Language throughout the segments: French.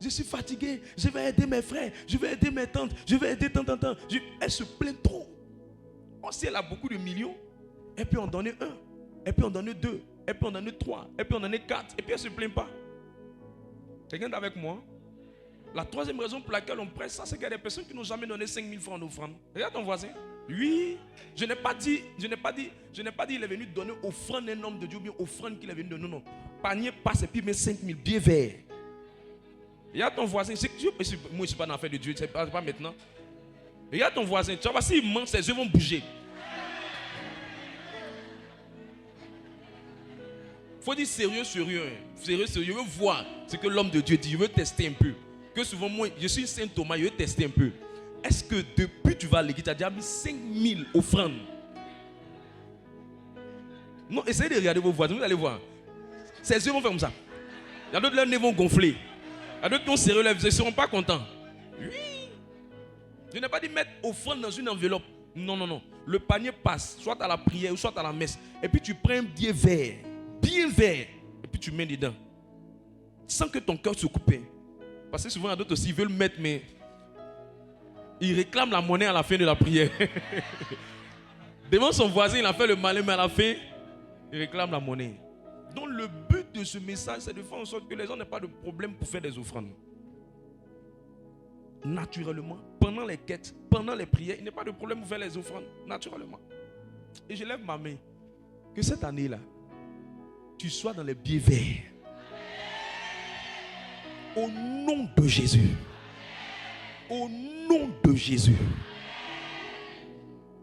je suis fatigué, je vais aider mes frères, je vais aider mes tantes, je vais aider tant. Elle se plaint trop. Si elle a beaucoup de millions, elle peut en donner un, elle peut en donner deux, elle peut en donner trois, elle peut en donner quatre, et puis elle ne se plaint pas. Quelqu'un est avec moi? La troisième raison pour laquelle on presse ça, c'est qu'il y a des personnes qui n'ont jamais donné 5 000 francs en offrande. Regarde ton voisin. Oui, je n'ai pas dit il est venu donner offrande un homme de Dieu, ou bien offrande qu'il est venu donner. Non. Panier passe et puis il met 5 000 pieds verts. Regarde ton voisin. Moi, je ne suis pas dans l'affaire de Dieu, c'est pas maintenant. Regarde ton voisin. Tu vas voir s'il ment, ses yeux vont bouger. Il faut dire sérieux. Sérieux. Je veux voir ce que l'homme de Dieu dit. Je veux tester un peu. Que souvent, moi, je suis Saint Thomas, je veux tester un peu. Est-ce que depuis tu vas à l'église, tu as déjà mis 5 000 offrandes? Non, essayez de regarder vos voisins, vous allez voir. Ses yeux vont faire comme ça. Il y a d'autres, leurs nez vont gonfler. Il y a d'autres qui ont serré leurs yeux, ils ne seront pas contents. Oui. Je n'ai pas dit mettre offrande dans une enveloppe. Non. Le panier passe, soit à la prière ou soit à la messe. Et puis tu prends un billet vert. Et puis tu mets dedans. Sans que ton cœur se coupe. Parce que souvent, il y a d'autres aussi, ils veulent mettre, mais ils réclament la monnaie à la fin de la prière. Devant son voisin, il a fait le malin, mais à la fin, il réclame la monnaie. Donc le but de ce message, c'est de faire en sorte que les gens n'aient pas de problème pour faire des offrandes. Naturellement, pendant les quêtes, pendant les prières, il n'y a pas de problème pour faire les offrandes. Naturellement. Et je lève ma main. Que cette année-là, tu sois dans les pieds verts. Au nom de Jésus. Au nom de Jésus.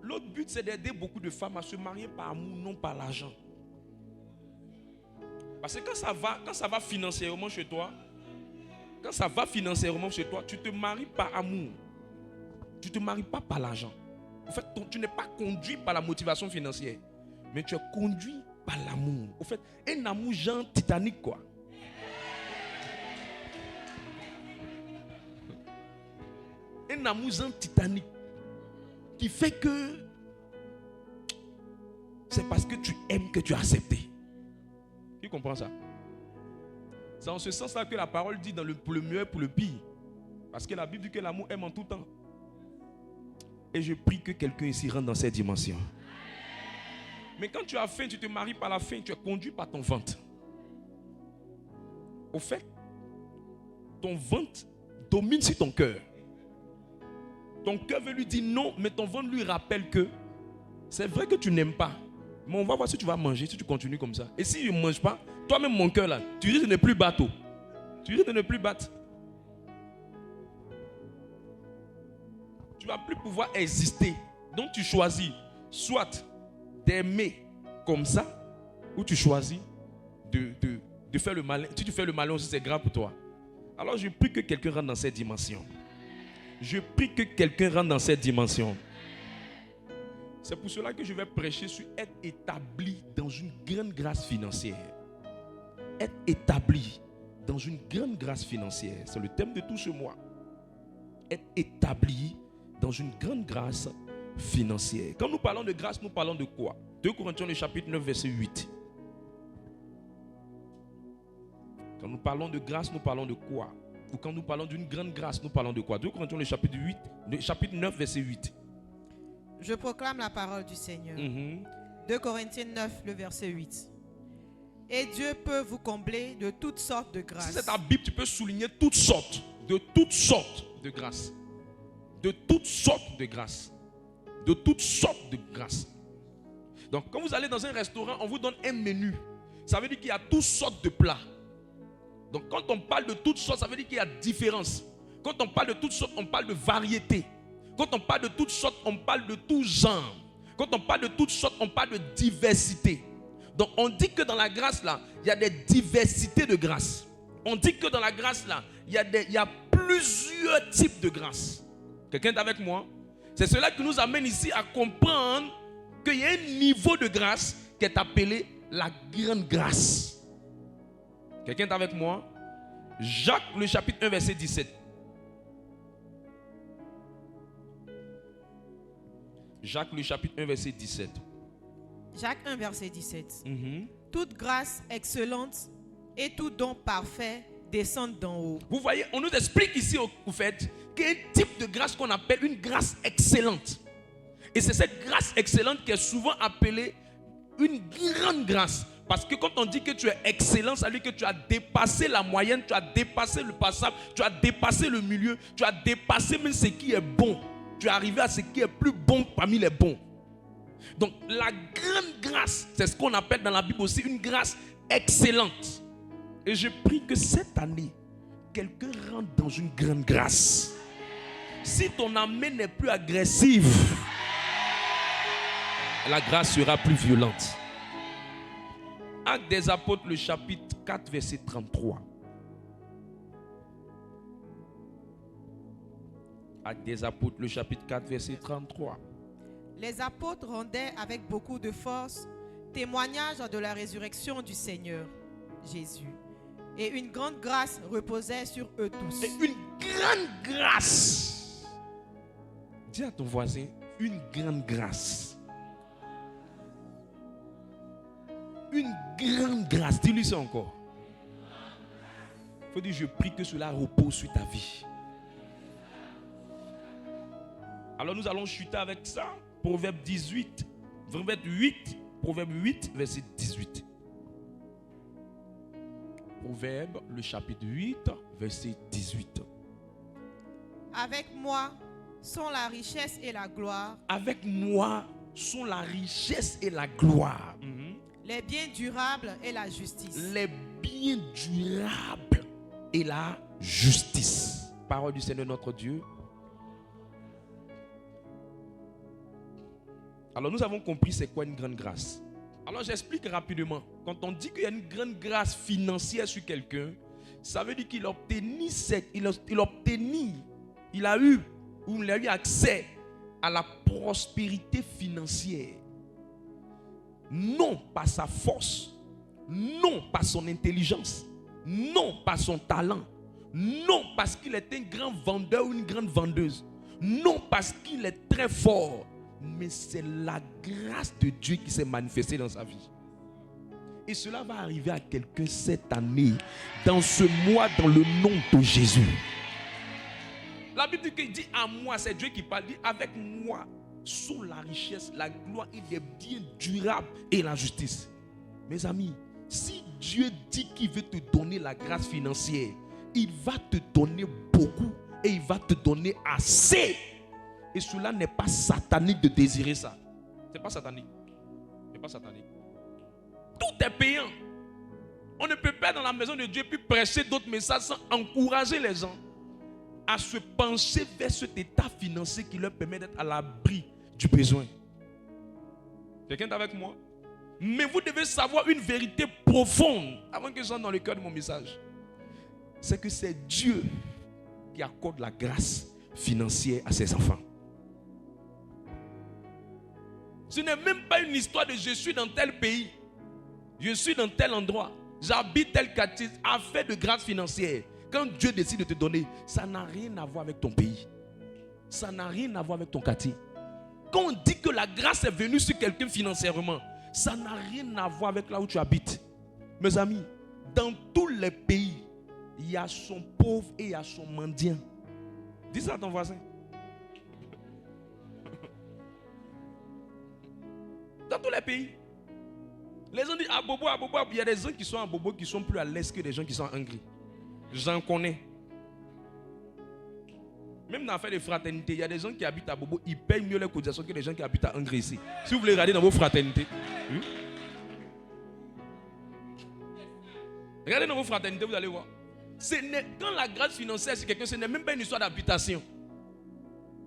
L'autre but, c'est d'aider beaucoup de femmes à se marier par amour, non par l'argent. Parce que quand ça va financièrement chez toi, tu te maries par amour. Tu ne te maries pas par l'argent. En fait, tu n'es pas conduit par la motivation financière, mais tu es conduit par l'amour. En fait, un amour genre Titanic, quoi. Un amour genre Titanic qui fait que c'est parce que tu aimes que tu as accepté. Tu comprends ça? C'est en ce sens-là que la parole dit pour le mieux et pour le pire. Parce que la Bible dit que l'amour aime en tout temps. Et je prie que quelqu'un ici rentre dans cette dimension. Mais quand tu as faim, tu te maries par la faim, tu es conduit par ton ventre. Au fait, ton ventre domine sur ton cœur. Ton cœur veut lui dire non, mais ton ventre lui rappelle que c'est vrai que tu n'aimes pas. Mais on va voir si tu vas manger, si tu continues comme ça. Et si je ne mange pas, toi-même mon cœur là, tu risques de ne plus battre. Tu risques de ne plus battre. Tu ne vas plus pouvoir exister. Donc tu choisis soit d'aimer comme ça, ou tu choisis de faire le malin. Si tu fais le malin aussi, c'est grave pour toi. Alors je prie que quelqu'un rentre dans cette dimension. Je prie que quelqu'un rentre dans cette dimension. C'est pour cela que je vais prêcher sur être établi dans une grande grâce financière. Être établi dans une grande grâce financière. C'est le thème de tout ce mois. Être établi dans une grande grâce financière. Quand nous parlons de grâce, nous parlons de quoi? 2 Corinthiens, le chapitre 9, verset 8. Quand nous parlons de grâce, nous parlons de quoi? Ou quand nous parlons d'une grande grâce, nous parlons de quoi? 2 Corinthiens, le chapitre 9, verset 8. Je proclame la parole du Seigneur. 2 Corinthiens 9, le verset 8. Et Dieu peut vous combler de toutes sortes de grâces. Si c'est ta Bible, tu peux souligner toutes sortes de grâces. De toutes sortes de grâces. De toutes sortes de grâces. Donc, quand vous allez dans un restaurant, on vous donne un menu. Ça veut dire qu'il y a toutes sortes de plats. Donc, quand on parle de toutes sortes, ça veut dire qu'il y a différence. Quand on parle de toutes sortes, on parle de variété. Quand on parle de toutes sortes, on parle de tout genre. Quand on parle de toutes sortes, on parle de diversité. Donc, on dit que dans la grâce, là, il y a des diversités de grâce. On dit que dans la grâce, là, il y a plusieurs types de grâce. Quelqu'un est avec moi? C'est cela qui nous amène ici à comprendre qu'il y a un niveau de grâce qui est appelé la grande grâce. Quelqu'un est avec moi? Jacques, le chapitre 1, verset 17. Jacques, le chapitre 1, verset 17. Jacques 1, verset 17. Toute grâce excellente et tout don parfait descendent d'en haut. Vous voyez, on nous explique ici au fait qu'il y a un type de grâce qu'on appelle une grâce excellente. Et c'est cette grâce excellente qui est souvent appelée une grande grâce. Parce que quand on dit que tu es excellent, ça veut dire que tu as dépassé la moyenne, tu as dépassé le passable, tu as dépassé le milieu, tu as dépassé même ce qui est bon. Tu es arrivé à ce qui est plus bon parmi les bons. Donc la grande grâce, c'est ce qu'on appelle dans la Bible aussi une grâce excellente. Et je prie que cette année, quelqu'un rentre dans une grande grâce. Si ton âme n'est plus agressive, la grâce sera plus violente. Actes des Apôtres, le chapitre 4, verset 33. Actes des Apôtres, le chapitre 4, verset 33. Les apôtres rendaient avec beaucoup de force témoignage de la résurrection du Seigneur Jésus. Et une grande grâce reposait sur eux tous. Et une grande grâce. Dis à ton voisin, une grande grâce. Une grande grâce. Dis-lui ça encore. Il faut dire, je prie que cela repose sur ta vie. Alors nous allons chuter avec ça. Proverbe 18, Proverbe 8, verset 18. Proverbe, le chapitre 8, verset 18. Avec moi sont la richesse et la gloire. Avec moi sont la richesse et la gloire. Les biens durables et la justice. Les biens durables et la justice. Parole du Seigneur notre Dieu. Alors nous avons compris c'est quoi une grande grâce. Alors j'explique rapidement. Quand on dit qu'il y a une grande grâce financière sur quelqu'un, ça veut dire qu'il a obtenu, il a eu accès à la prospérité financière. Non par sa force, non par son intelligence, non par son talent, non parce qu'il est un grand vendeur ou une grande vendeuse, non parce qu'il est très fort, mais c'est la grâce de Dieu qui s'est manifestée dans sa vie. Et cela va arriver à quelqu'un cette année, dans ce mois, dans le nom de Jésus. La Bible dit à moi, c'est Dieu qui parle, dit avec moi sont la richesse, la gloire et les biens durables et la justice. Mes amis, si Dieu dit qu'il veut te donner la grâce financière, il va te donner beaucoup et il va te donner assez. Et cela n'est pas satanique de désirer ça. C'est pas satanique. C'est pas satanique. Tout est payant. On ne peut pas être dans la maison de Dieu puis prêcher d'autres messages sans encourager les gens à se pencher vers cet état financier qui leur permet d'être à l'abri du besoin. Quelqu'un est avec moi? Mais vous devez savoir une vérité profonde avant que je rentre dans le cœur de mon message. C'est que c'est Dieu qui accorde la grâce financière à ses enfants. Ce n'est même pas une histoire de je suis dans tel pays, je suis dans tel endroit, j'habite tel quartier, affaire de grâce financière. Quand Dieu décide de te donner, ça n'a rien à voir avec ton pays. Ça n'a rien à voir avec ton quartier. Quand on dit que la grâce est venue sur quelqu'un financièrement, ça n'a rien à voir avec là où tu habites. Mes amis, dans tous les pays, il y a son pauvre et il y a son mendiant. Dis ça à ton voisin. Dans tous les pays. Les gens disent à Bobo, il y a des gens qui sont à Bobo qui sont plus à l'aise que des gens qui sont à Hongrie. J'en connais. Même dans l'affaire de fraternité, il y a des gens qui habitent à Bobo, ils payent mieux les cotisations que les gens qui habitent à Hongrie ici. Si vous voulez regarder dans vos fraternités. Regardez dans vos fraternités, vous allez voir. Quand la grâce financière, c'est quelqu'un, ce n'est même pas une histoire d'habitation.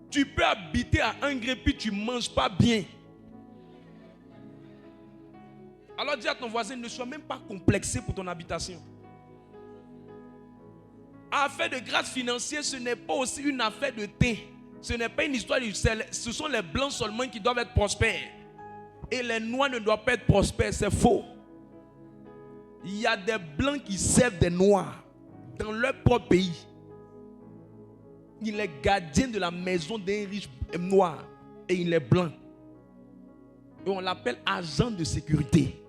Tu peux habiter à Hongrie puis tu ne manges pas bien. Alors dis à ton voisin, ne sois même pas complexé pour ton habitation. Affaire de grâce financière, ce n'est pas aussi une affaire de thé. Ce n'est pas une histoire de... Ce sont les blancs seulement qui doivent être prospères. Et les noirs ne doivent pas être prospères, c'est faux. Il y a des blancs qui servent des noirs dans leur propre pays. Il est gardien de la maison d'un riche noir et il est blanc. Et on l'appelle agent de sécurité.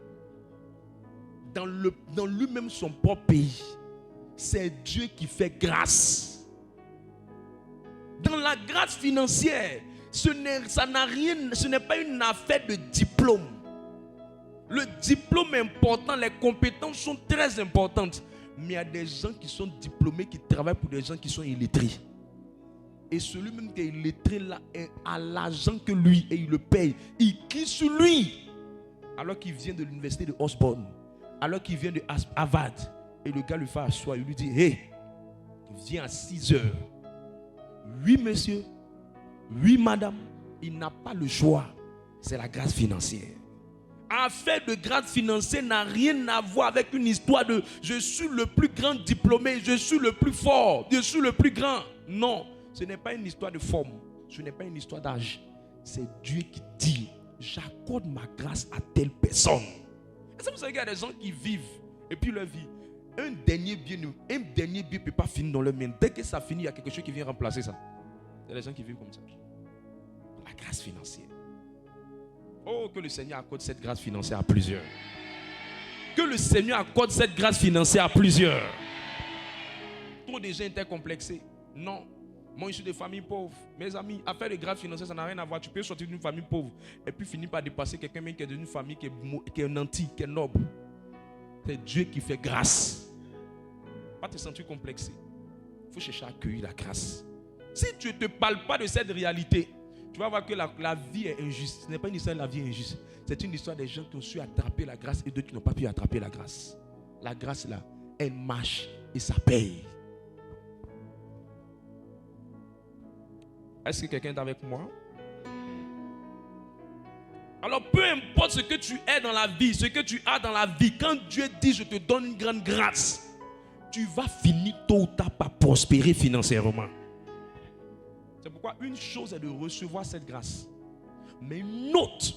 Dans lui-même son propre pays. c'est Dieu qui fait grâce. Dans la grâce financière, ce n'est pas une affaire de diplôme. Le diplôme est important, les compétences sont très importantes. Mais il y a des gens qui sont diplômés, qui travaillent pour des gens qui sont illettrés. Et celui même qui est illettré là, a l'argent que lui, et il le paye. Il crie sur lui. Alors qu'il vient de l'université de Osborne, alors qu'il vient de Harvard. Et le gars lui fait asseoir, il lui dit, hey, viens à 6 heures. Oui, monsieur. Oui, madame. Il n'a pas le choix. C'est la grâce financière. Affaire de grâce financière n'a rien à voir avec une histoire de je suis le plus grand diplômé, je suis le plus fort, je suis le plus grand. Non, ce n'est pas une histoire de forme, ce n'est pas une histoire d'âge. C'est Dieu qui dit, j'accorde ma grâce à telle personne. Est-ce que vous savez qu'il y a des gens qui vivent et puis leur vie, un dernier bien ne peut pas finir dans leur main. Dès que ça finit, il y a quelque chose qui vient remplacer ça. Il y a des gens qui vivent comme ça. La grâce financière. Oh, que le Seigneur accorde cette grâce financière à plusieurs. Que le Seigneur accorde cette grâce financière à plusieurs. Trop de gens intercomplexés. Non. Moi, je suis de famille pauvre. Mes amis, affaire de grâce financière, ça n'a rien à voir. Tu peux sortir d'une famille pauvre et puis finir par dépasser quelqu'un qui est d'une famille qui est nanti, qui est noble. C'est Dieu qui fait grâce. Pas te sentir complexé. Il faut chercher à accueillir la grâce. Si tu ne te parles pas de cette réalité, tu vas voir que la vie est injuste. Ce n'est pas une histoire de la vie injuste. C'est une histoire des gens qui ont su attraper la grâce et d'autres qui n'ont pas pu attraper la grâce. La grâce là, elle marche et ça paye. Est-ce que quelqu'un est avec moi? Alors peu importe ce que tu es dans la vie, ce que tu as dans la vie, quand Dieu dit je te donne une grande grâce, tu vas finir tôt ou tard par prospérer financièrement. C'est pourquoi une chose est de recevoir cette grâce. Mais une autre,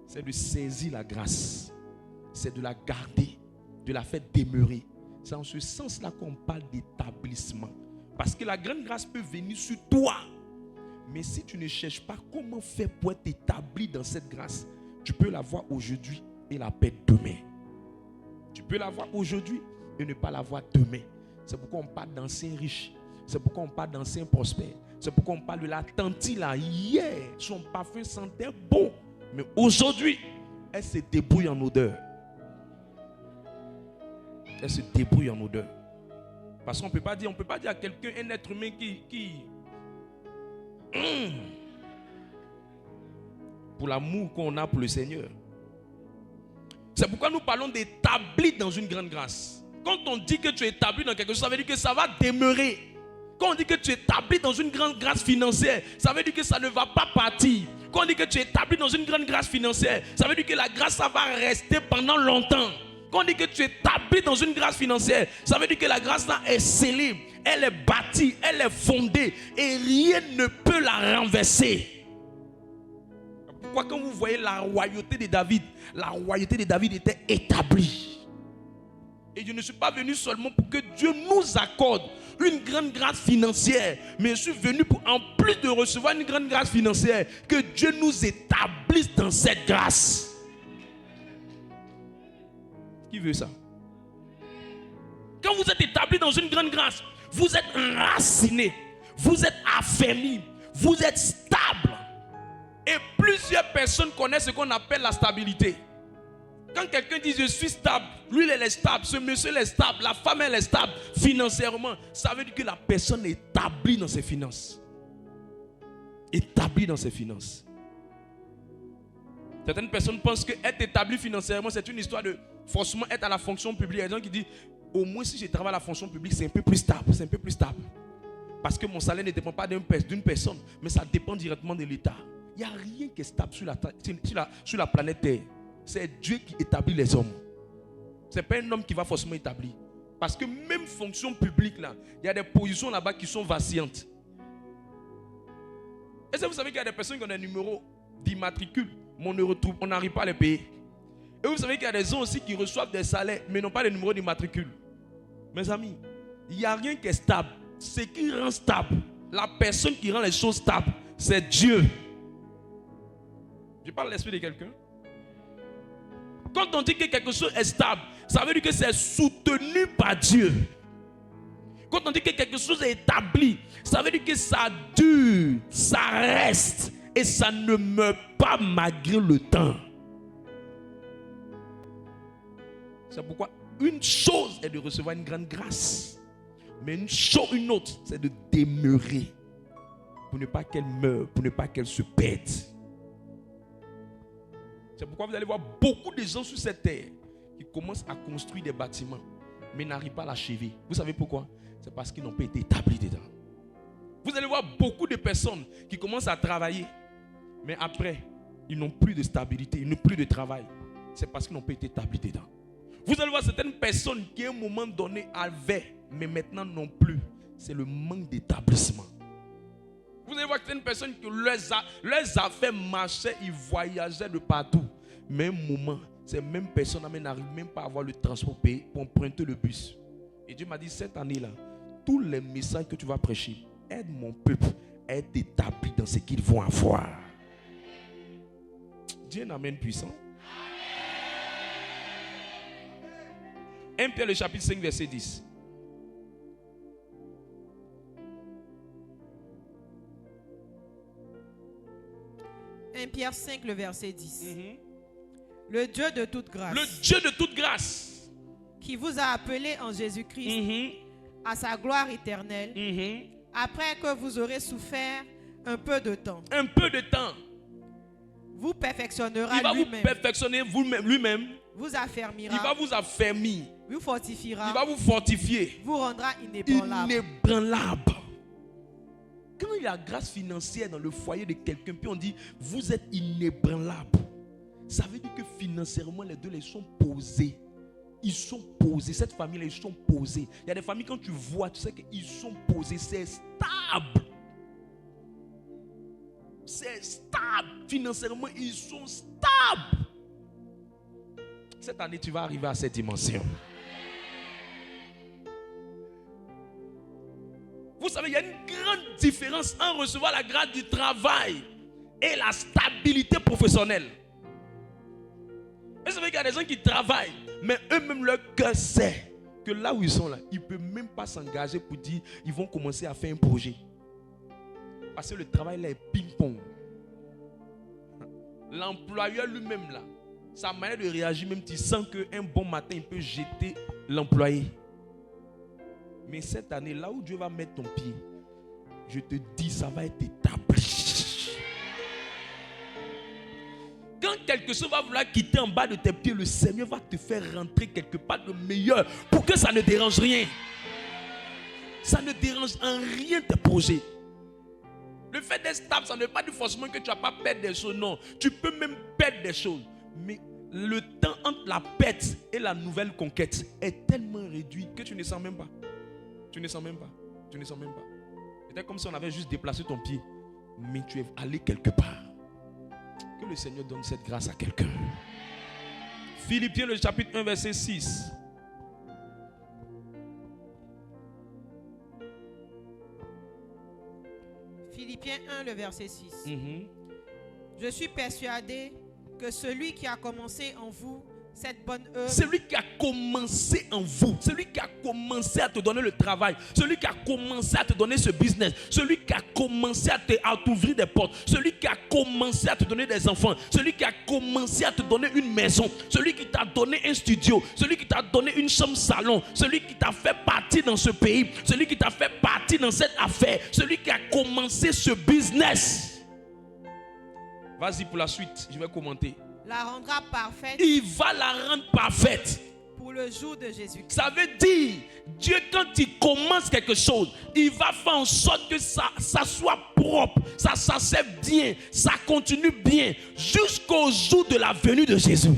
c'est de saisir la grâce. C'est de la garder, de la faire demeurer. C'est en ce sens-là qu'on parle d'établissement. Parce que la grande grâce peut venir sur toi. Mais si tu ne cherches pas comment faire pour être établi dans cette grâce, tu peux l'avoir aujourd'hui et la perdre demain. Tu peux l'avoir aujourd'hui et ne pas l'avoir demain. C'est pourquoi on parle d'anciens riches. C'est pourquoi on parle d'anciens prospères. C'est pourquoi on parle de la tante là. Hier, son parfum sentait bon. Mais aujourd'hui, elle se débrouille en odeur. Elle se débrouille en odeur. Parce qu'on ne peut pas dire à quelqu'un, un être humain qui pour l'amour qu'on a pour le Seigneur. C'est pourquoi nous parlons d'établir dans une grande grâce. Quand on dit que tu es établi dans quelque chose, ça veut dire que ça va demeurer. Quand on dit que tu es établi dans une grande grâce financière, ça veut dire que ça ne va pas partir. Quand on dit que tu es établi dans une grande grâce financière, ça veut dire que la grâce, ça va rester pendant longtemps. Quand on dit que tu es établi dans une grâce financière, ça veut dire que la grâce là est scellée, elle est bâtie, elle est fondée et rien ne peut la renverser. Pourquoi quand vous voyez la royauté de David était établie. Et je ne suis pas venu seulement pour que Dieu nous accorde une grande grâce financière, mais je suis venu pour, en plus de recevoir une grande grâce financière, que Dieu nous établisse dans cette grâce. Qui veut ça? Quand vous êtes établi dans une grande grâce, vous êtes enraciné, vous êtes affermi, vous êtes stable. Et plusieurs personnes connaissent ce qu'on appelle la stabilité. Quand quelqu'un dit je suis stable, lui elle est stable, ce monsieur elle est stable, la femme elle est stable financièrement, ça veut dire que la personne est établie dans ses finances. Établie dans ses finances. Certaines personnes pensent que être établi financièrement, c'est une histoire de forcément être à la fonction publique. Il y a des gens qui disent, au moins si je travaille à la fonction publique, c'est un peu plus stable. C'est un peu plus stable. Parce que mon salaire ne dépend pas d'une personne, mais ça dépend directement de l'État. Il n'y a rien qui est stable sur la planète Terre. C'est Dieu qui établit les hommes. Ce n'est pas un homme qui va forcément établir. Parce que même fonction publique, là, il y a des positions là-bas qui sont vacillantes. Est-ce que vous savez qu'il y a des personnes qui ont des numéros d'immatricule, mais on n'arrive pas à les payer? Et vous savez qu'il y a des gens aussi qui reçoivent des salaires, mais n'ont pas de numéro d'immatricule. Mes amis, il n'y a rien qui est stable. Ce qui rend stable, la personne qui rend les choses stables, c'est Dieu. Je parle de l'esprit de quelqu'un. Quand on dit que quelque chose est stable, ça veut dire que c'est soutenu par Dieu. Quand on dit que quelque chose est établi, ça veut dire que ça dure, ça reste et ça ne meurt pas malgré le temps. C'est pourquoi une chose est de recevoir une grande grâce, mais une autre, c'est de demeurer pour ne pas qu'elle meure, pour ne pas qu'elle se perde. C'est pourquoi vous allez voir beaucoup de gens sur cette terre qui commencent à construire des bâtiments, mais n'arrivent pas à l'achever. Vous savez pourquoi? C'est parce qu'ils n'ont pas été établis dedans. Vous allez voir beaucoup de personnes qui commencent à travailler, mais après, ils n'ont plus de stabilité, ils n'ont plus de travail. C'est parce qu'ils n'ont pas été établis dedans. Vous allez voir certaines personnes qui à un moment donné avaient, mais maintenant non plus. C'est le manque d'établissement. Vous allez voir certaines personnes qui leurs affaires marchaient, ils voyageaient de partout. Mais à un moment, ces mêmes personnes n'arrivent même pas à avoir le transport payé pour emprunter le bus. Et Dieu m'a dit, cette année-là, tous les messages que tu vas prêcher, aide mon peuple à être établi dans ce qu'ils vont avoir. Dieu n'amène puissant. 1 Pierre le chapitre 5 verset 10. Pierre 5 le verset 10. Le Dieu de toute grâce. Le Dieu de toute grâce. Qui vous a appelé en Jésus-Christ à sa gloire éternelle. Après que vous aurez souffert un peu de temps. Un peu de temps. Vous perfectionnera lui-même. Il va lui-même. vous perfectionner lui-même. Vous affermira. Il va vous affermir. Vous fortifiera. Il va vous fortifier. Vous rendra inébranlable. Inébranlable. Quand il y a la grâce financière dans le foyer de quelqu'un, puis on dit, vous êtes inébranlable. Ça veut dire que financièrement, les deux, ils sont posés. Ils sont posés. Cette famille-là, ils sont posés. Il y a des familles, quand tu vois, tu sais qu'ils sont posés. C'est stable. C'est stable. Financièrement, ils sont stables. Cette année, tu vas arriver à cette dimension. Vous savez, il y a une grande différence entre recevoir la grâce du travail et la stabilité professionnelle. Vous savez qu'il y a des gens qui travaillent, mais eux-mêmes, leur cœur sait que là où ils sont là, ils ne peuvent même pas s'engager pour dire ils vont commencer à faire un projet. Parce que le travail là est ping-pong. L'employeur lui-même là, sa manière de réagir, même tu sens qu'un bon matin, il peut jeter l'employé. Mais cette année, là où Dieu va mettre ton pied, je te dis, ça va être établi. Quand quelque chose va vouloir quitter en bas de tes pieds, le Seigneur va te faire rentrer quelque part de meilleur pour que ça ne dérange rien. Ça ne dérange en rien tes projets. Le fait d'être stable, ça ne veut pas dire forcément que tu ne vas pas perdre des choses. Non, tu peux même perdre des choses. Mais le temps entre la perte et la nouvelle conquête est tellement réduit que tu ne sens même pas. Tu ne sens même pas. Tu ne sens même pas. C'était comme si on avait juste déplacé ton pied. Mais tu es allé quelque part. Que le Seigneur donne cette grâce à quelqu'un. Philippiens le chapitre 1 verset 6. Philippiens 1 le verset 6. Je suis persuadé que celui qui a commencé en vous cette bonne œuvre, celui qui a commencé en vous, celui qui a commencé à te donner le travail, celui qui a commencé à te donner ce business, celui qui a commencé à t'ouvrir des portes, celui qui a commencé à te donner des enfants, celui qui a commencé à te donner une maison, celui qui t'a donné un studio, celui qui t'a donné une chambre salon, celui qui t'a fait partie dans ce pays, celui qui t'a fait partie dans cette affaire, celui qui a commencé ce business. Vas-y pour la suite, je vais commenter. La rendra parfaite. Il va la rendre parfaite. Pour le jour de Jésus. Ça veut dire, Dieu, quand il commence quelque chose, il va faire en sorte que ça soit propre, ça s'achève bien, ça continue bien, jusqu'au jour de la venue de Jésus.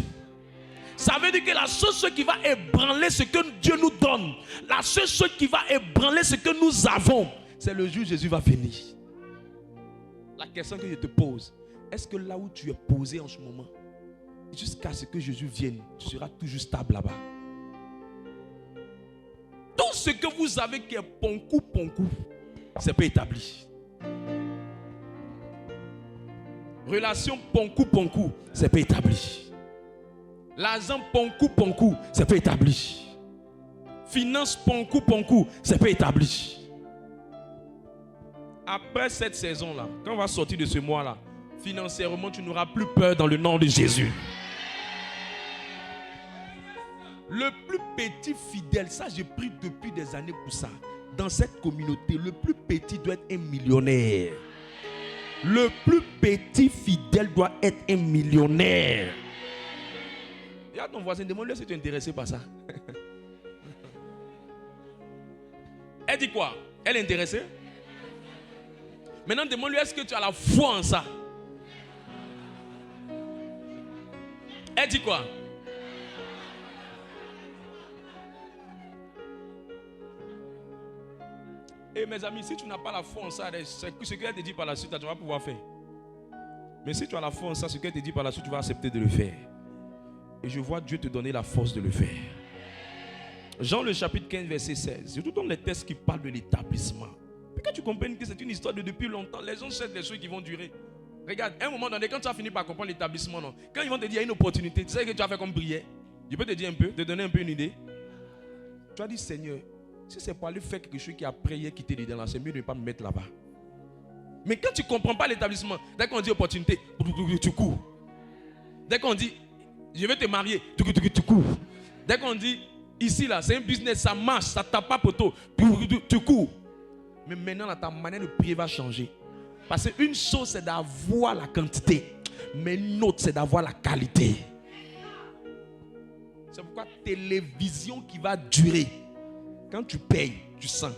Ça veut dire que la seule chose qui va ébranler ce que Dieu nous donne, la seule chose qui va ébranler ce que nous avons, c'est le jour où Jésus va venir. La question que je te pose, est-ce que là où tu es posé en ce moment, jusqu'à ce que Jésus vienne, tu seras toujours stable là-bas? Tout ce que vous avez qui est ponkou, c'est pas établi. Relation ponkou, c'est pas établi. L'argent ponkou, c'est pas établi. Finance ponkou, c'est pas établi. Après cette saison-là, quand on va sortir de ce mois-là, financièrement, tu n'auras plus peur dans le nom de Jésus. Le plus petit fidèle, ça j'ai pris depuis des années pour ça. Dans cette communauté, le plus petit doit être un millionnaire. Le plus petit fidèle doit être un millionnaire. Il y a ton voisin, demande-lui si tu es intéressé par ça. Elle dit quoi? Elle est intéressée? Maintenant, demande-lui, est-ce que tu as la foi en ça? Elle dit quoi? Et mes amis, si tu n'as pas la foi en ça, ce qu'elle te dit par la suite, tu vas pouvoir faire. Mais si tu as la foi en ça, ce qu'elle te dit par la suite, tu vas accepter de le faire. Et je vois Dieu te donner la force de le faire. Jean le chapitre 15, verset 16. Je te donne les textes qui parlent de l'établissement. Pour que tu comprennes que c'est une histoire de depuis longtemps. Les gens cherchent des choses qui vont durer. Regarde, à un moment donné, quand tu as fini par comprendre l'établissement, non, quand ils vont te dire il y a une opportunité, tu sais que tu as fait comme prière. Je peux te dire un peu, te donner un peu une idée. Tu as dit, Seigneur, si c'est pour aller faire quelque chose qui a prié, qui t'est dit là, c'est mieux de ne pas me mettre là-bas. Mais quand tu ne comprends pas l'établissement, dès qu'on dit opportunité, tu cours. Dès qu'on dit, je vais te marier, tu cours. Dès qu'on dit, ici là, c'est un business, ça marche, ça tape pas poteau, tu cours. Mais maintenant, là, ta manière de prier va changer. Parce qu'une chose, c'est d'avoir la quantité. Mais une autre, c'est d'avoir la qualité. C'est pourquoi télévision qui va durer. Quand tu payes, tu sens.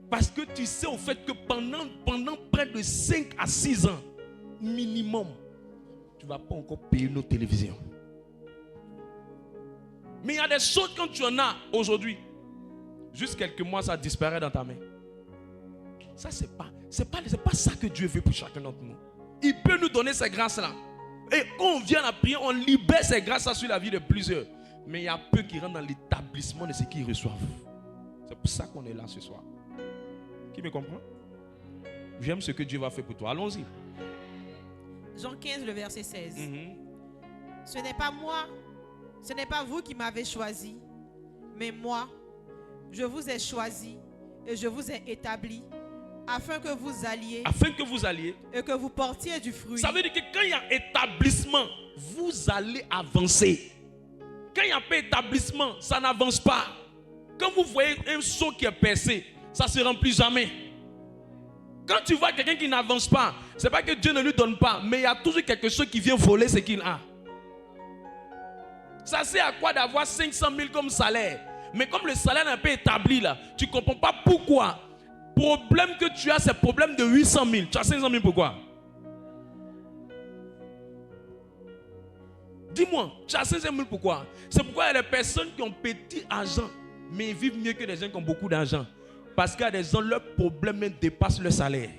Parce que tu sais au fait que pendant près de 5 à 6 ans, minimum, tu ne vas pas encore payer nos télévisions. Mais il y a des choses quand tu en as aujourd'hui. Juste quelques mois, ça disparaît dans ta main. Ça, c'est pas ça que Dieu veut pour chacun d'entre nous. Il peut nous donner ces grâces-là. Et quand on vient à prier, on libère ces grâces-là sur la vie de plusieurs. Mais il y a peu qui rentrent dans l'établissement de ce qu'ils reçoivent. C'est pour ça qu'on est là ce soir. Qui me comprend? J'aime ce que Dieu va faire pour toi. Allons-y. Jean 15, le verset 16. Ce n'est pas moi, ce n'est pas vous qui m'avez choisi, mais moi, je vous ai choisi et je vous ai établi afin que vous alliez. Afin que vous alliez. Et que vous portiez du fruit. Ça veut dire que quand il y a établissement, vous allez avancer. Quand il n'y a pas d'établissement, ça n'avance pas. Quand vous voyez un seau qui est percé, ça ne se remplit jamais. Quand tu vois quelqu'un qui n'avance pas, ce n'est pas que Dieu ne lui donne pas, mais il y a toujours quelque chose qui vient voler ce qu'il a. Ça sert à quoi d'avoir 500 000 comme salaire? Mais comme le salaire n'est pas établi là, tu ne comprends pas pourquoi. Problème que tu as, c'est problème de 800 000. Tu as 500 000 pourquoi? Dis-moi, tu as 500 000 pourquoi? C'est pourquoi il y a des personnes qui ont petit argent, mais ils vivent mieux que des gens qui ont beaucoup d'argent. Parce qu'il y a des gens, leur problème dépasse le salaire.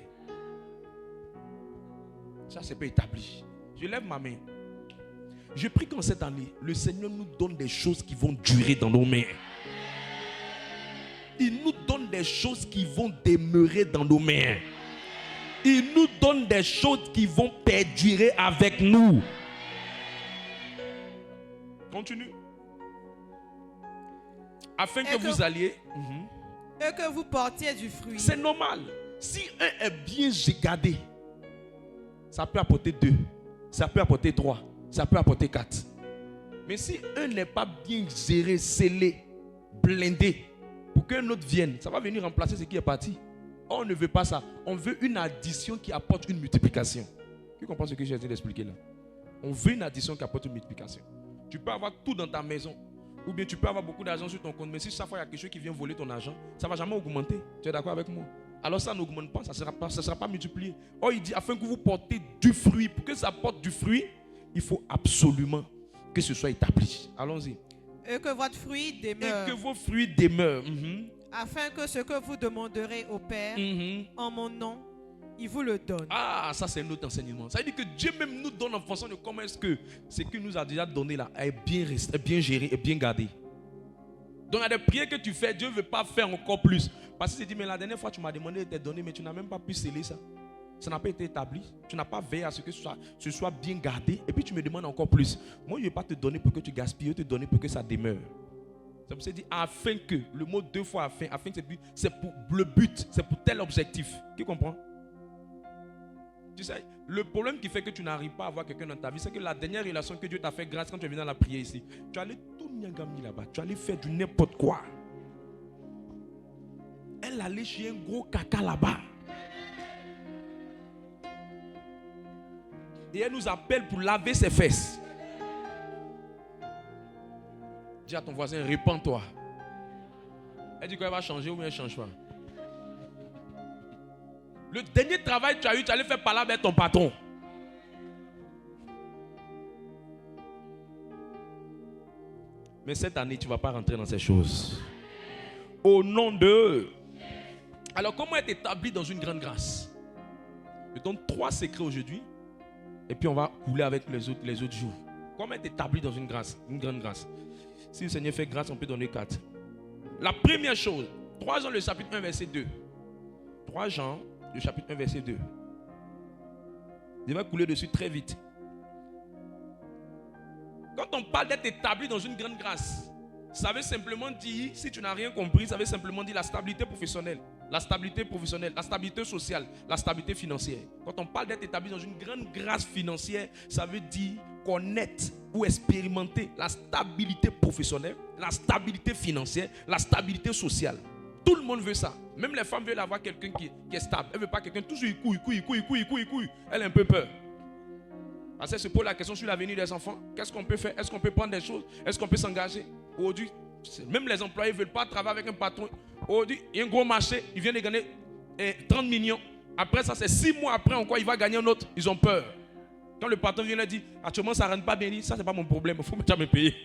Ça, c'est pas établi. Je lève ma main. Je prie qu'en cette année, le Seigneur nous donne des choses qui vont durer dans nos mains. Il nous donne des choses qui vont demeurer dans nos mains. Il nous donne des choses qui vont perdurer avec nous. Continue. Afin que vous alliez. Et que vous portiez du fruit. C'est normal. Si un est bien gardé, ça peut apporter 2, ça peut apporter 3, ça peut apporter 4. Mais si un n'est pas bien géré, scellé, blindé, pour qu'un autre vienne, ça va venir remplacer ce qui est parti. On ne veut pas ça. On veut une addition qui apporte une multiplication. Qui comprend ce que j'ai essayé d'expliquer là? On veut une addition qui apporte une multiplication. Tu peux avoir tout dans ta maison. Ou bien tu peux avoir beaucoup d'argent sur ton compte. Mais si chaque fois il y a quelque chose qui vient voler ton argent, ça ne va jamais augmenter. Tu es d'accord avec moi? Alors ça n'augmente pas, ça ne sera pas multiplié. Or il dit afin que vous portez du fruit. Pour que ça porte du fruit, il faut absolument que ce soit établi. Allons-y. Et que votre fruit demeure. Et que vos fruits demeurent. Afin que ce que vous demanderez au Père en mon nom, il vous le donne. Ah, ça c'est notre enseignement. Ça veut dire que Dieu même nous donne en fonction de comment est-ce que ce qu'il nous a déjà donné là est bien géré et bien gardé. Donc il y a des prières que tu fais, Dieu ne veut pas faire encore plus. Parce qu'il se dit, mais la dernière fois tu m'as demandé de te donner, mais tu n'as même pas pu sceller ça. Ça n'a pas été établi. Tu n'as pas veillé à ce que ce soit bien gardé. Et puis tu me demandes encore plus. Moi, je ne vais pas te donner pour que tu gaspilles. Je vais te donner pour que ça demeure. Ça me dit afin que. Le mot 2 fois afin que c'est pour le but. C'est pour tel objectif. Qui comprend? Tu sais, le problème qui fait que tu n'arrives pas à avoir quelqu'un dans ta vie, c'est que la dernière relation que Dieu t'a fait grâce quand tu es venu dans la prière ici, tu allais tout nyangami là-bas. Tu allais faire du n'importe quoi. Elle allait chez un gros caca là-bas. Et elle nous appelle pour laver ses fesses. Dis à ton voisin, répands-toi. Elle dit qu'elle va changer ou bien elle ne change pas. Le dernier travail que tu as eu, tu allais faire parler avec ton patron. Mais cette année, tu ne vas pas rentrer dans ces choses. Au nom de... Alors, comment être établi dans une grande grâce? Je donne 3 secrets aujourd'hui. Et puis, on va couler avec les autres jours. Comment être établi dans une grande grâce? Si le Seigneur fait grâce, on peut donner 4. La première chose, 3 Jean, le chapitre 1, verset 2. 3 Jean, le chapitre 1, verset 2. Je vais couler dessus très vite. Quand on parle d'être établi dans une grande grâce, ça veut simplement dire, si tu n'as rien compris, ça veut simplement dire la stabilité professionnelle, la stabilité sociale, la stabilité financière. Quand on parle d'être établi dans une grande grâce financière, ça veut dire connaître ou expérimenter la stabilité professionnelle, la stabilité financière, la stabilité sociale. Tout le monde veut ça. Même les femmes veulent avoir quelqu'un qui est stable. Elle ne veut pas quelqu'un toujours il couille. Elle a un peu peur. Parce qu'elle se pose la question sur l'avenir des enfants. Qu'est-ce qu'on peut faire? Est-ce qu'on peut prendre des choses? Est-ce qu'on peut s'engager? Aujourd'hui, même les employés ne veulent pas travailler avec un patron. Aujourd'hui, il y a un gros marché. Il vient de gagner 30 millions. Après ça, c'est 6 mois après encore, il va gagner un autre. Ils ont peur. Quand le patron vient leur dire, actuellement, ça ne rentre pas bien. Ça, ce n'est pas mon problème. Il faut me payer.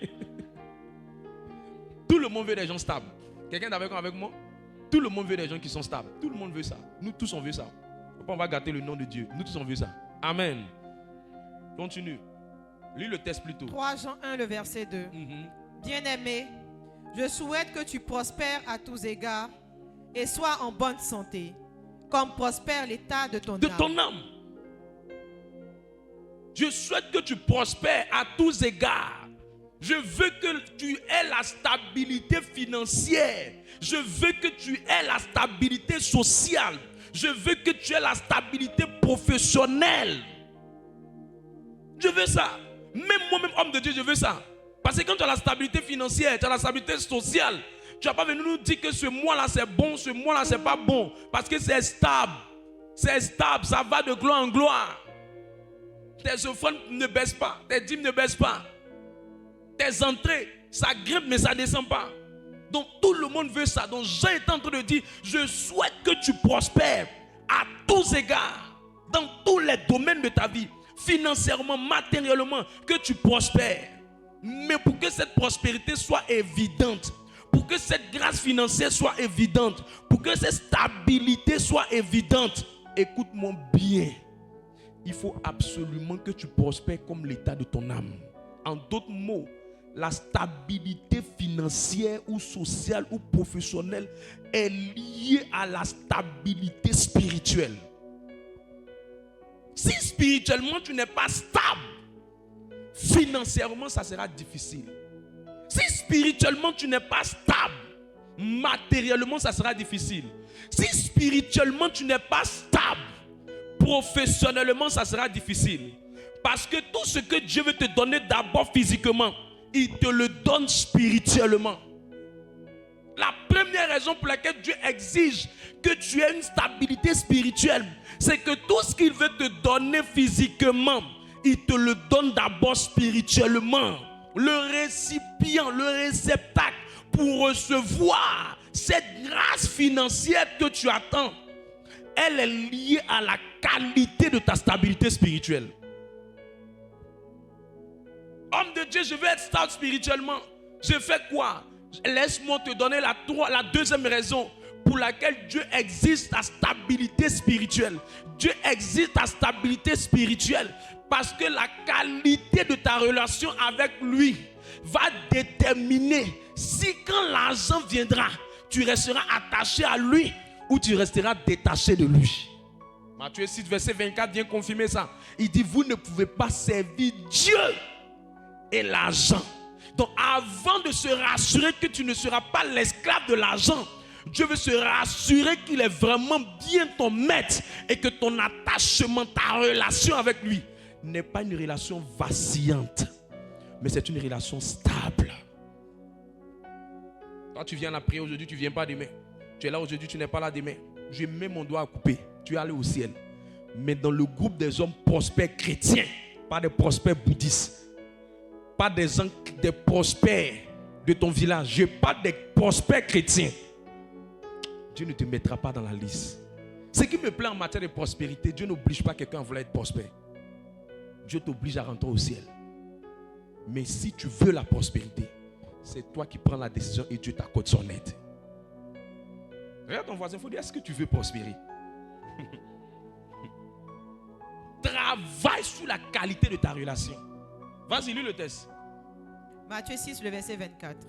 Tout le monde veut des gens stables. Quelqu'un est d'accord avec moi? Tout le monde veut des gens qui sont stables. Tout le monde veut ça. Nous tous, on veut ça. On va gâter le nom de Dieu. Nous tous, on veut ça. Amen. Continue. Lis le texte plutôt. 3 Jean 1, le verset 2. Bien-aimé, je souhaite que tu prospères à tous égards et sois en bonne santé, comme prospère l'état de ton âme. Je souhaite que tu prospères à tous égards. Je veux que tu aies la stabilité financière. Je veux que tu aies la stabilité sociale. Je veux que tu aies la stabilité professionnelle. Je veux ça. Même moi-même, homme de Dieu, je veux ça. Parce que quand tu as la stabilité financière, tu as la stabilité sociale, tu n'as pas venu nous dire que ce mois-là c'est bon, ce mois-là c'est pas bon. Parce que c'est stable. C'est stable, ça va de gloire en gloire. Tes offrandes ne baissent pas, tes dîmes ne baissent pas. Tes entrées, ça grimpe mais ça ne descend pas. Donc tout le monde veut ça. Donc Jean est en train de dire, je souhaite que tu prospères à tous égards, dans tous les domaines de ta vie. Financièrement, matériellement, que tu prospères. Mais pour que cette prospérité soit évidente, pour que cette grâce financière soit évidente, pour que cette stabilité soit évidente, écoute-moi bien. Il faut absolument que tu prospères comme l'état de ton âme. En d'autres mots, la stabilité financière ou sociale ou professionnelle est liée à la stabilité spirituelle. Si spirituellement tu n'es pas stable, financièrement ça sera difficile. Si spirituellement tu n'es pas stable, matériellement ça sera difficile. Si spirituellement tu n'es pas stable, professionnellement ça sera difficile. Parce que tout ce que Dieu veut te donner d'abord physiquement, il te le donne spirituellement. La première raison pour laquelle Dieu exige que tu aies une stabilité spirituelle, c'est que tout ce qu'il veut te donner physiquement, il te le donne d'abord spirituellement. Le récipient, le réceptacle pour recevoir cette grâce financière que tu attends, elle est liée à la qualité de ta stabilité spirituelle. Homme de Dieu, je veux être stable spirituellement. Je fais quoi? Laisse-moi te donner la deuxième raison pour laquelle Dieu exige ta stabilité spirituelle. Dieu exige ta stabilité spirituelle parce que la qualité de ta relation avec lui va déterminer si quand l'argent viendra, tu resteras attaché à lui ou tu resteras détaché de lui. Matthieu 6, verset 24 vient confirmer ça. Il dit, vous ne pouvez pas servir Dieu et l'argent. Donc avant de se rassurer que tu ne seras pas l'esclave de l'argent, Dieu veut se rassurer qu'il est vraiment bien ton maître et que ton attachement, ta relation avec lui n'est pas une relation vacillante, mais c'est une relation stable. Quand tu viens à la prière aujourd'hui, tu ne viens pas demain. Tu es là aujourd'hui, tu n'es pas là demain. Je mets mon doigt à couper, tu es allé au ciel. Mais dans le groupe des hommes prospères chrétiens, pas des prospères bouddhistes, pas des prospères de ton village, je parle des prospères chrétiens. Dieu ne te mettra pas dans la liste. Ce qui me plaît en matière de prospérité, Dieu n'oblige pas quelqu'un à vouloir être prospère. Dieu t'oblige à rentrer au ciel. Mais si tu veux la prospérité, c'est toi qui prends la décision et Dieu t'accorde son aide. Regarde ton voisin, il faut dire, est-ce que tu veux prospérer? Travaille sur la qualité de ta relation. Vas-y, lis le texte. Matthieu 6, le verset 24.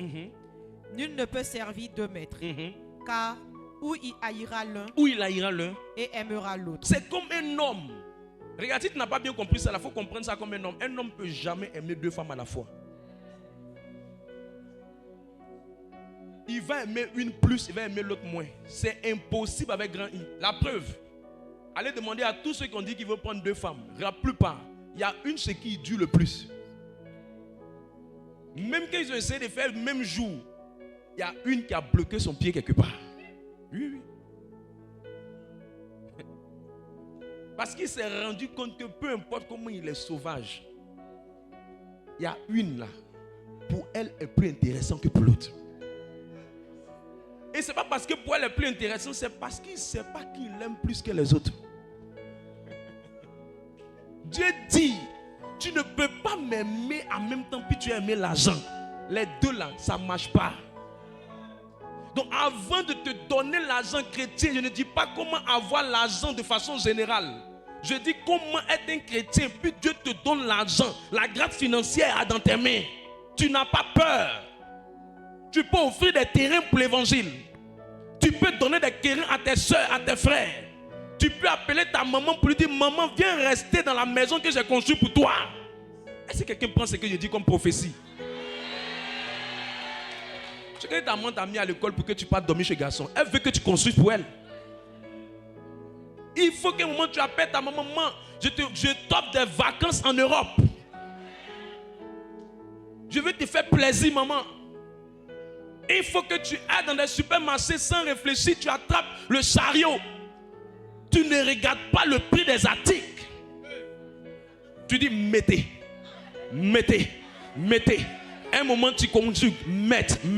Nul ne peut servir deux maîtres, car ou il haïra l'un et aimera l'autre. C'est comme un homme. Regarde, si tu n'as pas bien compris ça, il faut comprendre ça comme un homme. Un homme ne peut jamais aimer deux femmes à la fois. Il va aimer une plus, il va aimer l'autre moins. C'est impossible avec grand I. La preuve, allez demander à tous ceux qui ont dit qu'ils veulent prendre deux femmes. La plupart, il y a une ce qui dure le plus. Même quand ils ont essayé de faire le même jour, il y a une qui a bloqué son pied quelque part. Oui. Parce qu'il s'est rendu compte que peu importe comment il est sauvage, il y a une là, pour elle est plus intéressante que pour l'autre. Et ce n'est pas parce que pour elle est plus intéressante, c'est parce qu'il ne sait pas qu'il l'aime plus que les autres. Dieu dit, tu ne peux pas m'aimer en même temps puis tu as aimé l'argent. Les deux là, ça ne marche pas. Donc avant de te donner l'argent chrétien, je ne dis pas comment avoir l'argent de façon générale. Je dis comment être un chrétien, puis Dieu te donne l'argent. La grâce financière est dans tes mains. Tu n'as pas peur. Tu peux offrir des terrains pour l'évangile. Tu peux donner des terrains à tes soeurs, à tes frères. Tu peux appeler ta maman pour lui dire, maman, viens rester dans la maison que j'ai construite pour toi. Est-ce que quelqu'un prend ce que je dis comme prophétie? Tu sais que ta maman t'a mis à l'école pour que tu partes dormir chez garçon. Elle veut que tu construises pour elle. Il faut qu'à un moment tu appelles ta maman, maman, je t'offre des vacances en Europe. Je veux te faire plaisir, maman. Il faut que tu ailles dans des supermarchés sans réfléchir, tu attrapes le chariot. Tu ne regardes pas le prix des articles. Tu dis mettez, mettez, mettez. Un moment tu conjugues, mettons,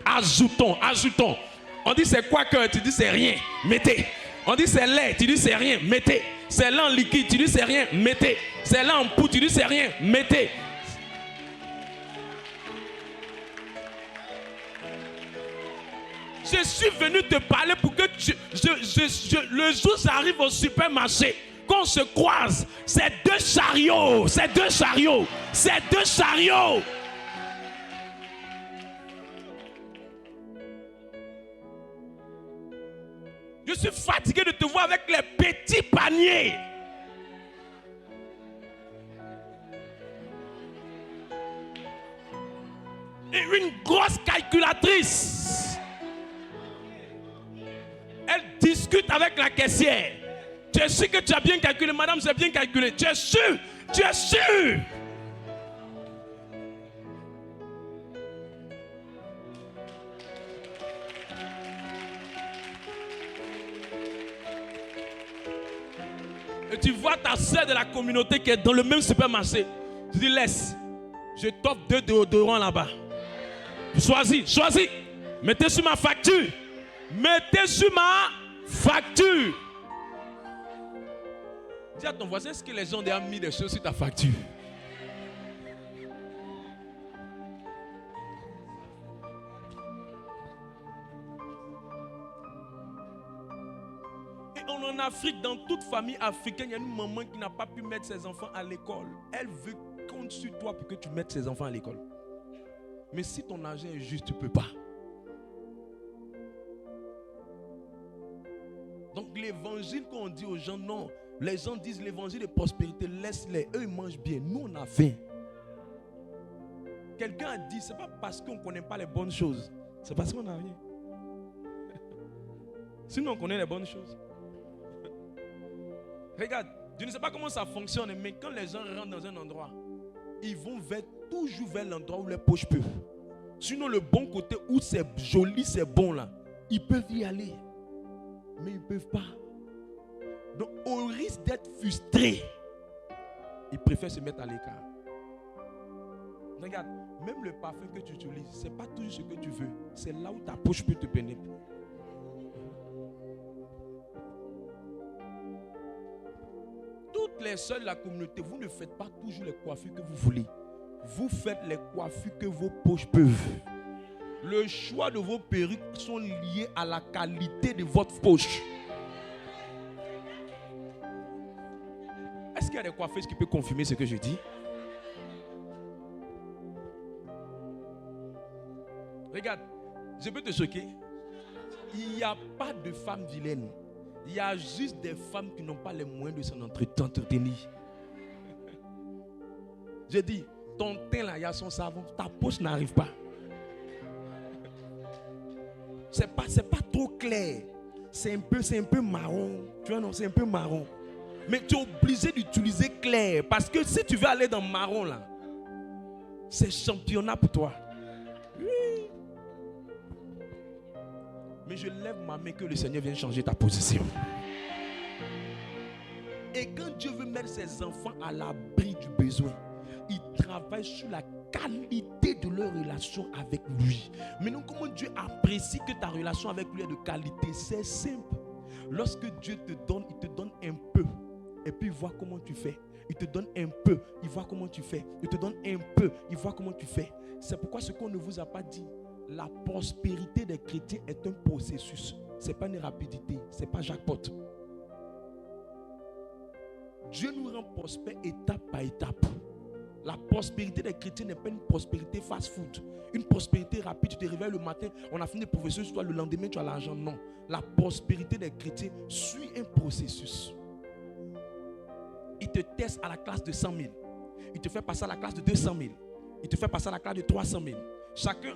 ajoutons. On dit c'est quoi que tu dis c'est rien, mettez. On dit c'est lait, tu dis c'est rien, mettez. C'est lait en liquide, tu dis c'est rien, mettez. C'est lait en poudre, tu dis c'est rien, mettez. Je suis venu te parler pour que le jour où j'arrive au supermarché, qu'on se croise, c'est deux chariots. Je suis fatigué de te voir avec les petits paniers. Et une grosse calculatrice. Elle discute avec la caissière. Tu es sûr que tu as bien calculé, madame, c'est bien calculé. Tu es sûr? Et tu vois ta soeur de la communauté qui est dans le même supermarché. Tu dis laisse, je t'offre 2 déodorants là-bas. Choisis. Mettez sur ma facture. Dis à ton voisin, est-ce que les gens ont déjà mis des choses sur ta facture? Et en Afrique, dans toute famille africaine, il y a une maman qui n'a pas pu mettre ses enfants à l'école. Elle veut compter sur toi pour que tu mettes ses enfants à l'école. Mais si ton argent est juste, tu ne peux pas. Donc l'évangile qu'on dit aux gens, non. Les gens disent l'évangile de prospérité, laisse-les. Eux, ils mangent bien. Nous, on a faim. Quelqu'un a dit, c'est pas parce qu'on ne connaît pas les bonnes choses. C'est parce qu'on n'a rien. Sinon, on connaît les bonnes choses. Regarde, je ne sais pas comment ça fonctionne, mais quand les gens rentrent dans un endroit, ils vont toujours vers l'endroit où les poches peuvent. Sinon, le bon côté où c'est joli, c'est bon là, ils peuvent y aller. Mais ils ne peuvent pas. Donc, au risque d'être frustrés, ils préfèrent se mettre à l'écart. Regarde, même le parfum que tu utilises, ce n'est pas toujours ce que tu veux. C'est là où ta poche peut te pénétrer. Toutes les sœurs de la communauté, vous ne faites pas toujours les coiffures que vous voulez. Vous faites les coiffures que vos poches peuvent. Le choix de vos perruques sont liés à la qualité de votre poche. Est-ce qu'il y a des coiffeuses qui peuvent confirmer ce que je dis? Regarde, je peux te choquer. Il n'y a pas de femmes vilaines. Il y a juste des femmes qui n'ont pas les moyens de s'en entretenir. Je dis, ton teint là, il y a son savon, ta poche n'arrive pas. C'est pas trop clair. C'est un peu marron. Tu vois, non, c'est un peu marron. Mais tu es obligé d'utiliser clair. Parce que si tu veux aller dans marron là, c'est championnat pour toi. Oui. Mais je lève ma main que le Seigneur vienne changer ta position. Et quand Dieu veut mettre ses enfants à l'abri du besoin, il travaille sur la qualité de leur relation avec lui. Maintenant, comment Dieu apprécie que ta relation avec lui est de qualité? C'est simple. Lorsque Dieu te donne, il te donne un peu. Et puis il voit comment tu fais. Il te donne un peu, il voit comment tu fais. Il te donne un peu, il voit comment tu fais. C'est pourquoi ce qu'on ne vous a pas dit, la prospérité des chrétiens est un processus. Ce n'est pas une rapidité, ce n'est pas jackpot. Dieu nous rend prospères étape par étape. La prospérité des chrétiens n'est pas une prospérité fast-food. Une prospérité rapide, tu te réveilles le matin, on a fini de professeur sur toi, le lendemain tu as l'argent. Non. La prospérité des chrétiens suit un processus. Il te teste à la classe de 100 000. Il te fait passer à la classe de 200 000. Il te fait passer à la classe de 300 000. Chacun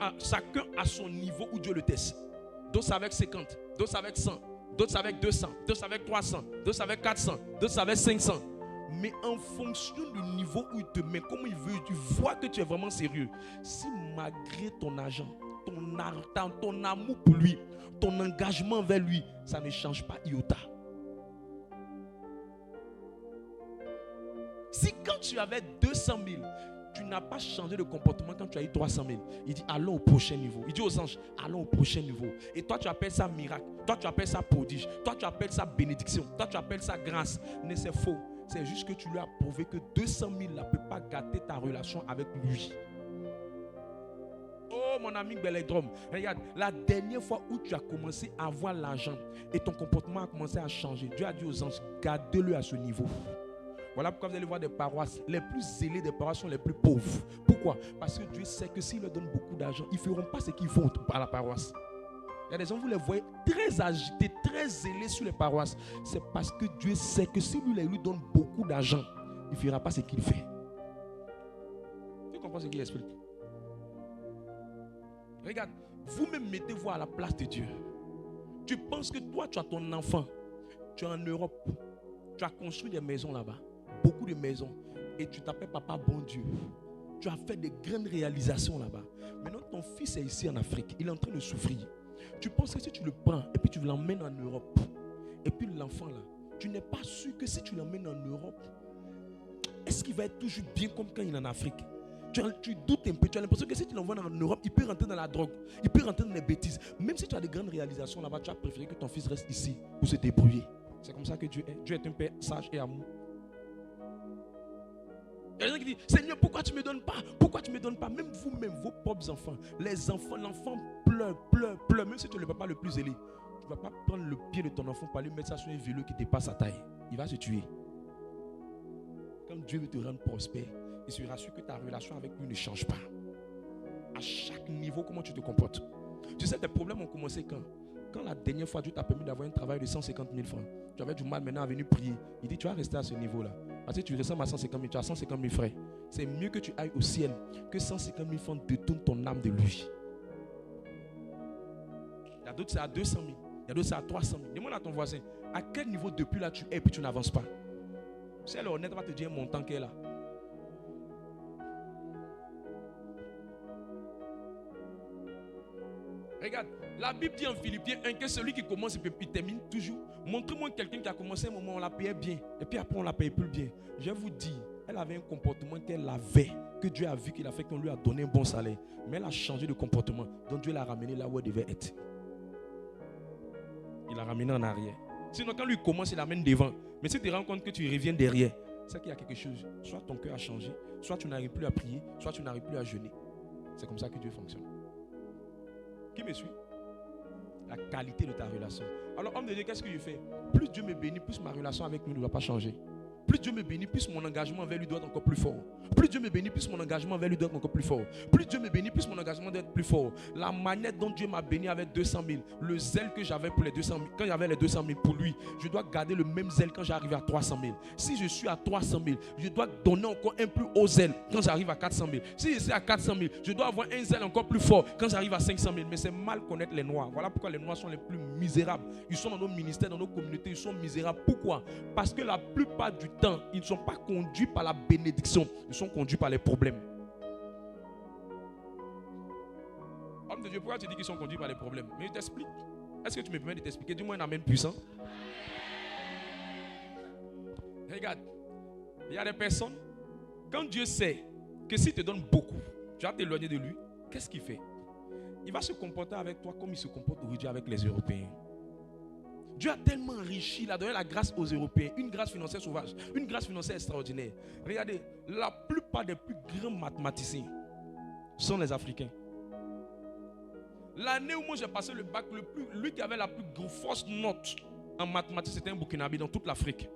a son niveau où Dieu le teste. D'autres avec 50, d'autres avec 100, d'autres avec 200, d'autres avec 300, d'autres avec 400, d'autres avec 500. Mais en fonction du niveau où il te met, comment il veut, tu vois que tu es vraiment sérieux. Si malgré ton argent, ton amour pour lui, ton engagement vers lui, ça ne change pas iota. Si quand tu avais 200 000, tu n'as pas changé de comportement quand tu as eu 300 000, il dit allons au prochain niveau. Il dit aux anges, allons au prochain niveau. Et toi tu appelles ça miracle, toi tu appelles ça prodige, toi tu appelles ça bénédiction, toi tu appelles ça grâce. Mais c'est faux. C'est juste que tu lui as prouvé que 200 000 ne peut pas gâter ta relation avec lui. Oh mon ami Beledrom, regarde, la dernière fois où tu as commencé à avoir l'argent et ton comportement a commencé à changer, Dieu a dit aux anges, gardez-le à ce niveau. Voilà pourquoi vous allez voir des paroisses, les plus zélées des paroisses sont les plus pauvres. Pourquoi? Parce que Dieu sait que s'il leur donne beaucoup d'argent, ils ne feront pas ce qu'ils font à la paroisse. Il y a des gens, vous les voyez très agités, très zélés sur les paroisses. C'est parce que Dieu sait que si lui donne beaucoup d'argent, il ne fera pas ce qu'il fait. Tu comprends ce qu'il explique? Regarde, vous-même mettez-vous à la place de Dieu. Tu penses que toi, tu as ton enfant, tu es en Europe, tu as construit des maisons là-bas, beaucoup de maisons, et tu t'appelles papa bon Dieu. Tu as fait de grandes réalisations là-bas. Maintenant, ton fils est ici en Afrique, il est en train de souffrir. Tu penses que si tu le prends et puis tu l'emmènes en Europe, et puis l'enfant là, tu n'es pas sûr que si tu l'emmènes en Europe, est-ce qu'il va être toujours bien comme quand il est en Afrique? Tu doutes un peu, tu as l'impression que si tu l'envoies en Europe, il peut rentrer dans la drogue, il peut rentrer dans les bêtises. Même si tu as de grandes réalisations là-bas, tu as préféré que ton fils reste ici pour se débrouiller. C'est comme ça que Dieu est. Dieu est un père sage et amour. Il y a des gens qui disent, Seigneur, pourquoi tu ne me donnes pas? Pourquoi tu ne me donnes pas? Même vous-même, vos propres enfants, les enfants, l'enfant pleure, même si tu es le papa le plus ailé. Tu ne vas pas prendre le pied de ton enfant pour aller mettre ça sur un vélo qui dépasse sa taille. Il va se tuer. Quand Dieu veut te rendre prospère, il se rassure que ta relation avec lui ne change pas. À chaque niveau, comment tu te comportes. Tu sais, tes problèmes ont commencé quand quand la dernière fois Dieu t'a permis d'avoir un travail de 150 000 francs, tu avais du mal maintenant à venir prier. Il dit, tu vas rester à ce niveau-là. Parce que tu ressembles à 150 000, tu as 150 000 frères. C'est mieux que tu ailles au ciel que 150 000 francs détournent ton âme de lui. Il y a d'autres, c'est à 200 000. Il y a d'autres, c'est à 300 000. Demande à ton voisin, à quel niveau depuis là tu es et puis tu n'avances pas. Si elle est honnête, elle va te dire un montant qu'elle a. Regarde, la Bible dit en Philippiens 1 que celui qui commence il termine toujours. Montrez-moi quelqu'un qui a commencé un moment, on la payait bien. Et puis après, on la payait plus bien. Je vous dis, elle avait un comportement qu'elle avait, que Dieu a vu qu'il a fait, qu'on lui a donné un bon salaire. Mais elle a changé de comportement. Donc Dieu l'a ramené là où elle devait être. Il l'a ramené en arrière. Sinon, quand lui commence, il l'amène devant. Mais si tu te rends compte que tu reviens derrière, c'est qu'il y a quelque chose. Soit ton cœur a changé, soit tu n'arrives plus à prier, soit tu n'arrives plus à jeûner. C'est comme ça que Dieu fonctionne. Qui me suit? La qualité de ta relation. Alors, homme de Dieu, qu'est-ce que je fais? Plus Dieu me bénit, plus ma relation avec lui ne doit pas changer. Plus Dieu me bénit, plus mon engagement envers lui doit être encore plus fort. Plus Dieu me bénit, plus mon engagement envers lui doit être encore plus fort. Plus Dieu me bénit, plus mon engagement doit être plus fort. La manière dont Dieu m'a béni avec 200 000, le zèle que j'avais pour les 200 000, quand j'avais les 200 000 pour lui, je dois garder le même zèle quand j'arrive à 300 000. Si je suis à 300 000, je dois donner encore un plus haut zèle quand j'arrive à 400 000. Si je suis à 400 000, je dois avoir un zèle encore plus fort quand j'arrive à 500 000. Mais c'est mal connaître les Noirs. Voilà pourquoi les Noirs sont les plus misérables. Ils sont dans nos ministères, dans nos communautés, ils sont misérables. Pourquoi? Parce que la plupart du temps, ils ne sont pas conduits par la bénédiction, ils sont conduits par les problèmes. Homme de Dieu, pourquoi tu dis qu'ils sont conduits par les problèmes? Mais je t'explique. Est-ce que tu me permets de t'expliquer? Dis-moi un amen puissant. Regarde, il y a des personnes, quand Dieu sait que s'il te donne beaucoup, tu vas t'éloigner de lui, qu'est-ce qu'il fait? Il va se comporter avec toi comme il se comporte aujourd'hui avec les Européens. Dieu a tellement enrichi, il a donné la grâce aux Européens, une grâce financière sauvage, une grâce financière extraordinaire. Regardez, la plupart des plus grands mathématiciens sont les Africains. L'année où moi j'ai passé le bac, lui qui avait la plus grosse note en mathématiques, c'était un Burkinabé dans toute l'Afrique.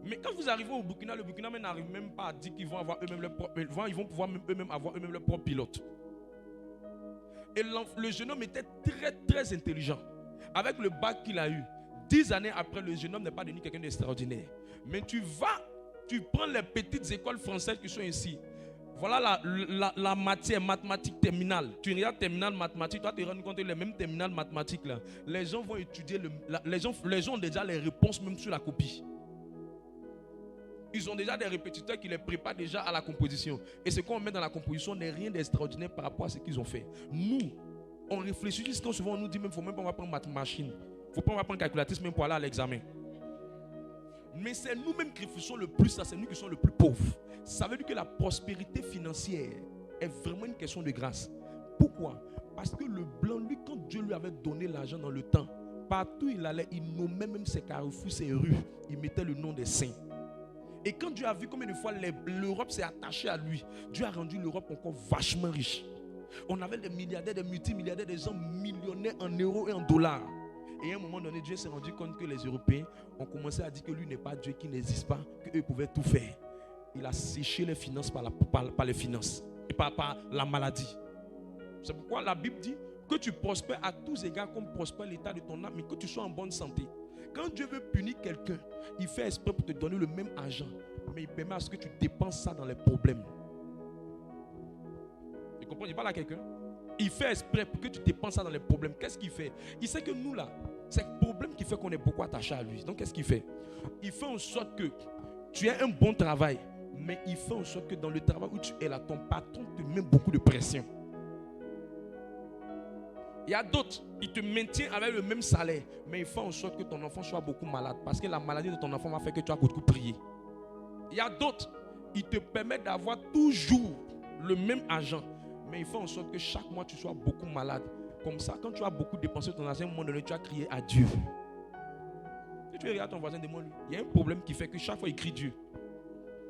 Mais quand vous arrivez au Burkina, le Burkina n'arrive même pas à dire qu'ils vont avoir eux-mêmes leur propre, ils vont pouvoir eux-mêmes avoir eux-mêmes leur propre pilote. Et le jeune homme était très très intelligent. Avec le bac qu'il a eu, 10 années après, le jeune homme n'est pas devenu quelqu'un d'extraordinaire. Mais tu prends les petites écoles françaises qui sont ici. Voilà la matière mathématique terminale. Tu regardes terminale mathématique, tu vas te rendre compte que les mêmes terminales mathématiques là, les gens vont étudier, les gens ont déjà les réponses même sur la copie. Ils ont déjà des répétiteurs qui les préparent déjà à la composition. Et ce qu'on met dans la composition n'est rien d'extraordinaire par rapport à ce qu'ils ont fait. Nous, on réfléchit jusqu'à souvent on nous dit même faut même pas prendre machine. Faut pas prendre calculatrice même pour aller à l'examen. Mais c'est nous-mêmes qui réfléchissons le plus, ça c'est nous qui sommes le plus pauvres. Ça veut dire que la prospérité financière est vraiment une question de grâce. Pourquoi? Parce que le blanc, lui, quand Dieu lui avait donné l'argent dans le temps, partout où il allait, il nommait même ses carrefours, ses rues, il mettait le nom des saints. Et quand Dieu a vu combien de fois l'Europe s'est attachée à lui, Dieu a rendu l'Europe encore vachement riche. On avait des milliardaires, des multimilliardaires, des gens millionnaires en euros et en dollars. Et à un moment donné, Dieu s'est rendu compte que les Européens ont commencé à dire que lui n'est pas Dieu, qui n'existe pas, qu'eux pouvaient tout faire. Il a séché les finances par les finances et par la maladie. C'est pourquoi la Bible dit que tu prospères à tous égards comme prospère l'état de ton âme, mais que tu sois en bonne santé. Quand Dieu veut punir quelqu'un, il fait exprès pour te donner le même argent, mais il permet à ce que tu dépenses ça dans les problèmes. Tu comprends? Il parle à quelqu'un. Il fait exprès pour que tu dépenses ça dans les problèmes. Qu'est-ce qu'il fait? Il sait que nous là, c'est le problème qui fait qu'on est beaucoup attaché à lui. Donc qu'est-ce qu'il fait? Il fait en sorte que tu aies un bon travail, mais il fait en sorte que dans le travail où tu es là, ton patron te met beaucoup de pression. Il y a d'autres, il te maintient avec le même salaire, mais il fait en sorte que ton enfant soit beaucoup malade, parce que la maladie de ton enfant va faire que tu vas beaucoup prier. Il y a d'autres, il te permet d'avoir toujours le même argent, mais il fait en sorte que chaque mois tu sois beaucoup malade. Comme ça, quand tu as beaucoup dépensé ton argent, à un moment donné, tu as crié à Dieu. Si tu regardes ton voisin, demande-lui, il y a un problème qui fait que chaque fois il crie Dieu.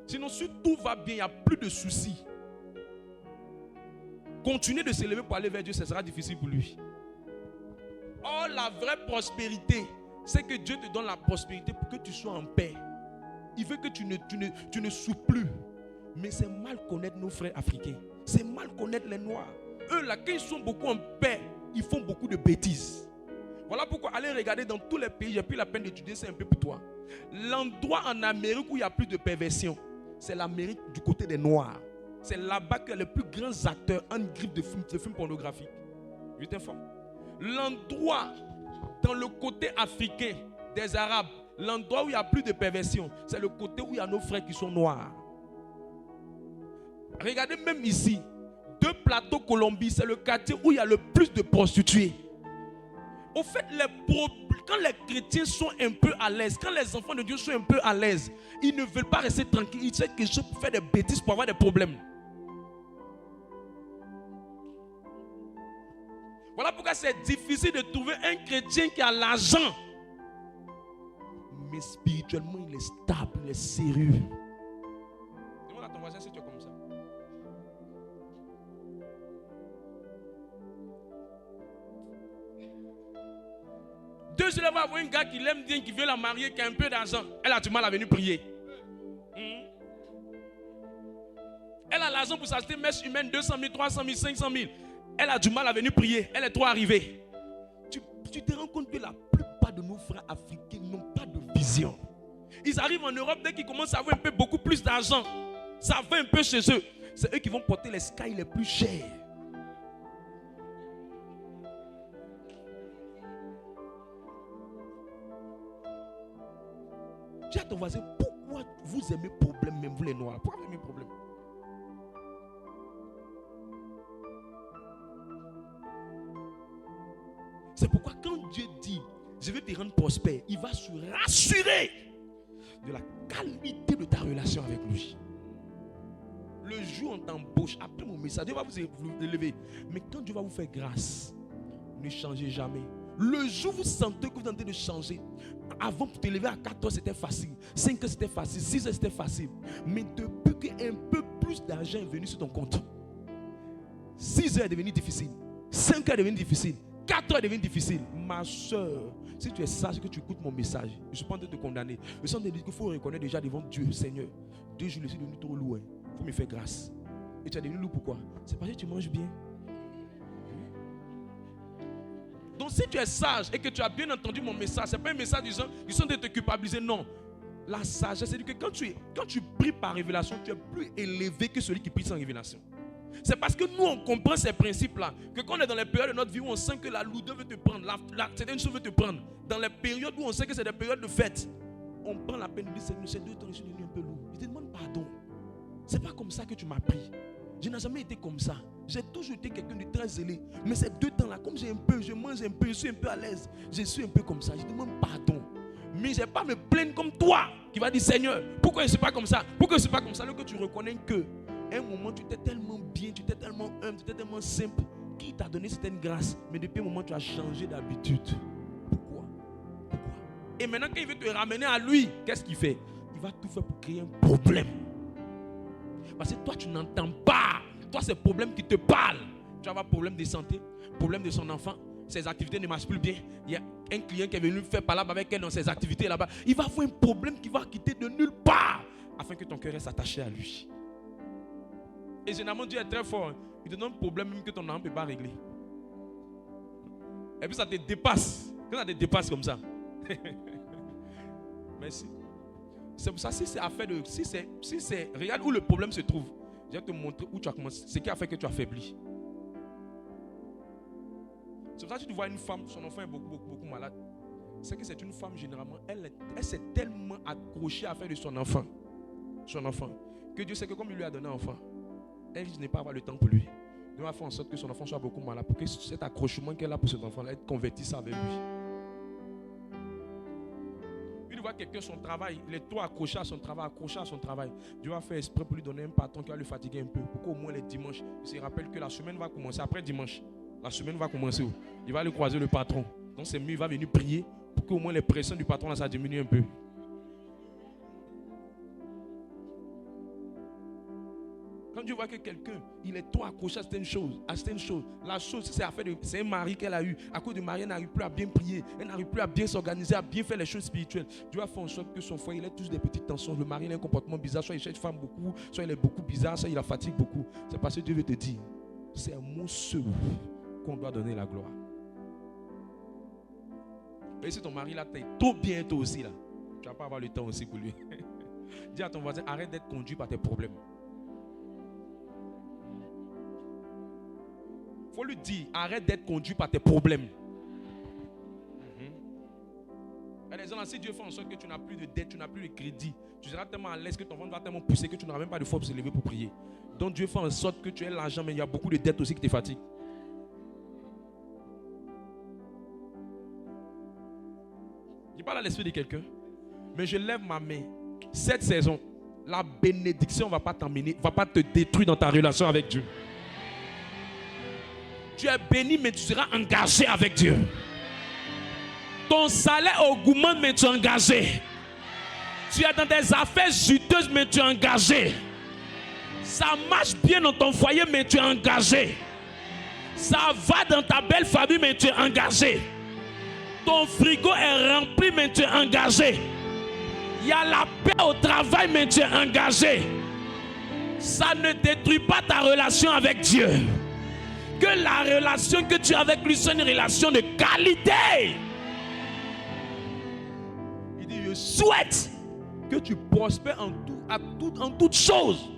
Sinon, si tout va bien, il n'y a plus de soucis. Continuer de s'élever pour aller vers Dieu, ce sera difficile pour lui. Or, la vraie prospérité, c'est que Dieu te donne la prospérité pour que tu sois en paix. Il veut que tu ne souffres plus. Mais c'est mal connaître nos frères africains. C'est mal connaître les Noirs. Eux, là, quand ils sont beaucoup en paix, ils font beaucoup de bêtises. Voilà pourquoi aller regarder dans tous les pays, j'ai pris la peine d'étudier, c'est un peu pour toi. L'endroit en Amérique où il y a plus de perversion, c'est l'Amérique du côté des Noirs. C'est là-bas que les plus grands acteurs en griffe de films pornographiques. Je t'informe. L'endroit dans le côté africain des Arabes, l'endroit où il y a plus de perversion, c'est le côté où il y a nos frères qui sont noirs. Regardez même ici, deux plateaux Colombie, c'est le quartier où il y a le plus de prostituées. Au fait, quand les chrétiens sont un peu à l'aise, quand les enfants de Dieu sont un peu à l'aise, ils ne veulent pas rester tranquilles. Ils savent quelque chose pour faire des bêtises, pour avoir des problèmes. Voilà pourquoi c'est difficile de trouver un chrétien qui a l'argent. Mais spirituellement, il est stable, il est sérieux. Demande à ton voisin si tu es comme ça. Deux élèves vont avoir un gars qui l'aime bien, qui veut la marier, qui a un peu d'argent. Elle a du mal à venir prier. Elle a l'argent pour s'acheter une mèche humaine, 200 000, 300 000, 500 000. Elle a du mal à venir prier. Elle est trop arrivée. Tu te rends compte que la plupart de nos frères africains n'ont pas de vision. Ils arrivent en Europe, dès qu'ils commencent à avoir un peu beaucoup plus d'argent, ça va un peu chez eux. C'est eux qui vont porter les skies les plus chers. Dis à ton voisin, pourquoi vous aimez problème, même vous les noirs? Pourquoi vous aimez problème? C'est pourquoi quand Dieu dit, je vais te rendre prospère, il va se rassurer de la qualité de ta relation avec lui. Le jour où on t'embauche, après mon message, Dieu va vous élever. Mais quand Dieu va vous faire grâce, ne changez jamais. Le jour où vous sentez que vous êtes en train de changer, avant pour te lever à 4 heures c'était facile, 5 heures c'était facile, 6 heures c'était facile. Mais depuis qu'un peu plus d'argent est venu sur ton compte, 6 heures est devenu difficile, 5 heures est devenu difficile, 4 heures est devenu difficile. Ma soeur, si tu es sage que tu écoutes mon message, je ne suis pas en train de te condamner. Je suis en train de dire qu'il faut reconnaître déjà devant Dieu, Seigneur, 2 jours je suis devenu trop lourd. Il faut me faire grâce. Et tu es devenu lourd pourquoi? C'est parce que tu manges bien. Donc si tu es sage et que tu as bien entendu mon message, ce n'est pas un message disant ils sont de te culpabiliser, non. La sagesse, c'est que quand tu pries par révélation, tu es plus élevé que celui qui prie sans révélation. C'est parce que nous on comprend ces principes-là, que quand on est dans les périodes de notre vie où on sent que la lourdeur veut te prendre, certaines choses veut te prendre, dans les périodes où on sait que c'est des périodes de fête, on prend la peine de dire Seigneur, ces 2 temps je suis devenu un peu lourd. Je te demande pardon. C'est pas comme ça que tu m'as pris. Je n'ai jamais été comme ça. J'ai toujours été quelqu'un de très zélé. Mais ces 2 temps-là, comme j'ai un peu, je mange un peu, je suis un peu à l'aise, je suis un peu comme ça. Je demande pardon. Mais je ne vais pas me plaindre comme toi qui va dire Seigneur, pourquoi je ne suis pas comme ça? Pourquoi je ne suis pas comme ça? Alors que tu reconnais que un moment tu étais tellement bien, tu étais tellement humble, tu étais tellement simple, qui t'a donné certaines grâces. Mais depuis un moment tu as changé d'habitude. Pourquoi? Et maintenant quand il veut te ramener à lui, qu'est-ce qu'il fait? Il va tout faire pour créer un problème. Parce que toi tu n'entends pas. Toi c'est problème qui te parle. Tu vas avoir problème de santé, problème de son enfant. Ses activités ne marchent plus bien. Il y a un client qui est venu faire parler avec elle dans ses activités là-bas. Il va avoir un problème qui va quitter de nulle part afin que ton cœur reste attaché à lui. Et généralement Dieu est très fort. Il te donne un problème même que ton enfant ne peut pas régler. Et puis ça te dépasse. Quand ça te dépasse comme ça. Merci. C'est pour ça, si c'est affaire de. Si c'est. Regarde où le problème se trouve. Je vais te montrer où tu as commencé. Ce qui a fait que tu as faibli. C'est pour ça que tu vois une femme, son enfant est beaucoup malade. C'est que c'est une femme généralement, elle s'est tellement accrochée à faire de son enfant, que Dieu sait que comme il lui a donné un enfant, elle n'est pas avoir le temps pour lui. Dieu va faire en sorte que son enfant soit beaucoup malade pour que cet accrochement qu'elle a pour cet enfant, elle convertisse avec lui. Il voit quelqu'un son travail, il est trop accroché à son travail, Dieu va faire exprès pour lui donner un patron qui va le fatiguer un peu, pour qu'au moins les dimanches, il se rappelle que la semaine va commencer après dimanche. La semaine va commencer. Il va aller croiser le patron. Donc c'est mieux, il va venir prier pour qu'au moins les pressions du patron là, ça diminue un peu. Quand Dieu voit que quelqu'un, il est trop accroché à certaines choses, la chose, c'est un mari qu'elle a eu. À cause du mari, elle n'arrive plus à bien prier, elle n'arrive plus à bien s'organiser, à bien faire les choses spirituelles. Dieu va faire en sorte que son foyer, il ait tous des petites tensions. Le mari, il a un comportement bizarre, soit il cherche femme beaucoup, soit il est beaucoup bizarre, soit il la fatigue beaucoup. C'est parce que Dieu veut te dire, c'est un mot seul qu'on doit donner la gloire. Et si ton mari là t'es trop bien toi aussi là, tu vas pas avoir le temps aussi pour lui. Dis à ton voisin, arrête d'être conduit par tes problèmes. Faut lui dire, arrête d'être conduit par tes problèmes. Et les gens, si Dieu fait en sorte que tu n'as plus de dette, tu n'as plus de crédit, tu seras tellement à l'aise que ton ventre va tellement pousser que tu n'auras même pas de force pour se lever pour prier. Donc Dieu fait en sorte que tu aies l'argent, mais il y a beaucoup de dettes aussi qui te fatiguent. Je parle à l'esprit de quelqu'un, mais je lève ma main. Cette saison, la bénédiction ne va pas t'emmener, va pas te détruire dans ta relation avec Dieu. Tu es béni, mais tu seras engagé avec Dieu. Ton salaire augmente, mais tu es engagé. Tu es dans des affaires juteuses, mais tu es engagé. Ça marche bien dans ton foyer, mais tu es engagé. Ça va dans ta belle famille, mais tu es engagé. Ton frigo est rempli, mais tu es engagé. Il y a la paix au travail, mais tu es engagé. Ça ne détruit pas ta relation avec Dieu. Que la relation que tu as avec lui soit une relation de qualité. Il dit, je souhaite que tu prospères en toutes choses.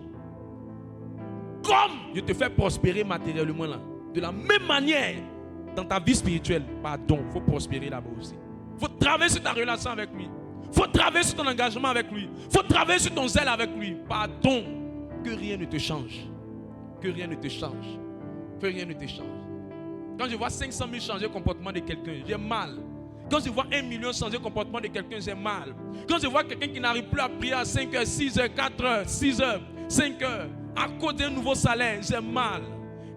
Comme je te fais prospérer matériellement là. De la même manière, dans ta vie spirituelle, pardon, il faut prospérer là-bas aussi. Il faut travailler sur ta relation avec lui. Il faut travailler sur ton engagement avec lui. Il faut travailler sur ton zèle avec lui. Pardon, que rien ne te change. Que rien ne te change. Que rien ne te change. Quand je vois 500 000 changer le comportement de quelqu'un, j'ai mal. Quand je vois 1 million changer le comportement de quelqu'un, j'ai mal. Quand je vois quelqu'un qui n'arrive plus à prier à 5 h, 6 h, 4 h, 6 h, 5 h, à cause d'un nouveau salaire, j'ai mal.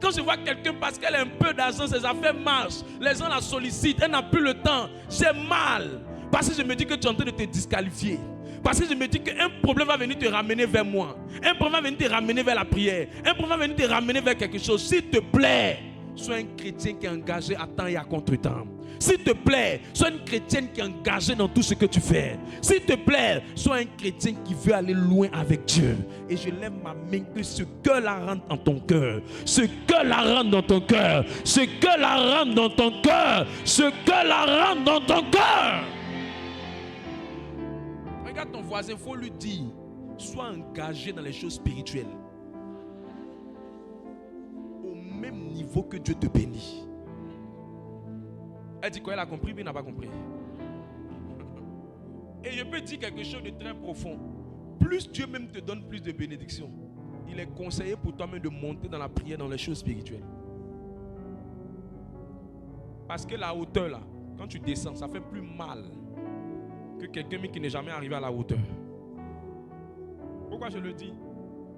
Quand je vois quelqu'un parce qu'elle a un peu d'argent, ses affaires marchent, les gens la sollicitent, elle n'a plus le temps, j'ai mal. Parce que je me dis que tu es en train de te disqualifier. Parce que je me dis qu'un problème va venir te ramener vers moi. Un problème va venir te ramener vers la prière. Un problème va venir te ramener vers quelque chose. S'il te plaît, sois un chrétien qui est engagé à temps et à contre-temps. S'il te plaît, sois une chrétienne qui est engagée dans tout ce que tu fais. S'il te plaît, sois un chrétien qui veut aller loin avec Dieu. Et je lève ma main que ce cœur-là rentre dans ton cœur. Ce cœur-là rentre dans ton cœur. Ce cœur-là rentre dans ton cœur. Ce cœur-là rentre dans ton cœur. Regarde ton voisin, il faut lui dire, sois engagé dans les choses spirituelles. Au même niveau que Dieu te bénit. Elle dit quoi, elle a compris, mais elle n'a pas compris. Et je peux dire quelque chose de très profond. Plus Dieu même te donne plus de bénédictions, il est conseillé pour toi-même de monter dans la prière, dans les choses spirituelles. Parce que la hauteur là, quand tu descends, ça fait plus mal que quelqu'un qui n'est jamais arrivé à la hauteur. Pourquoi je le dis?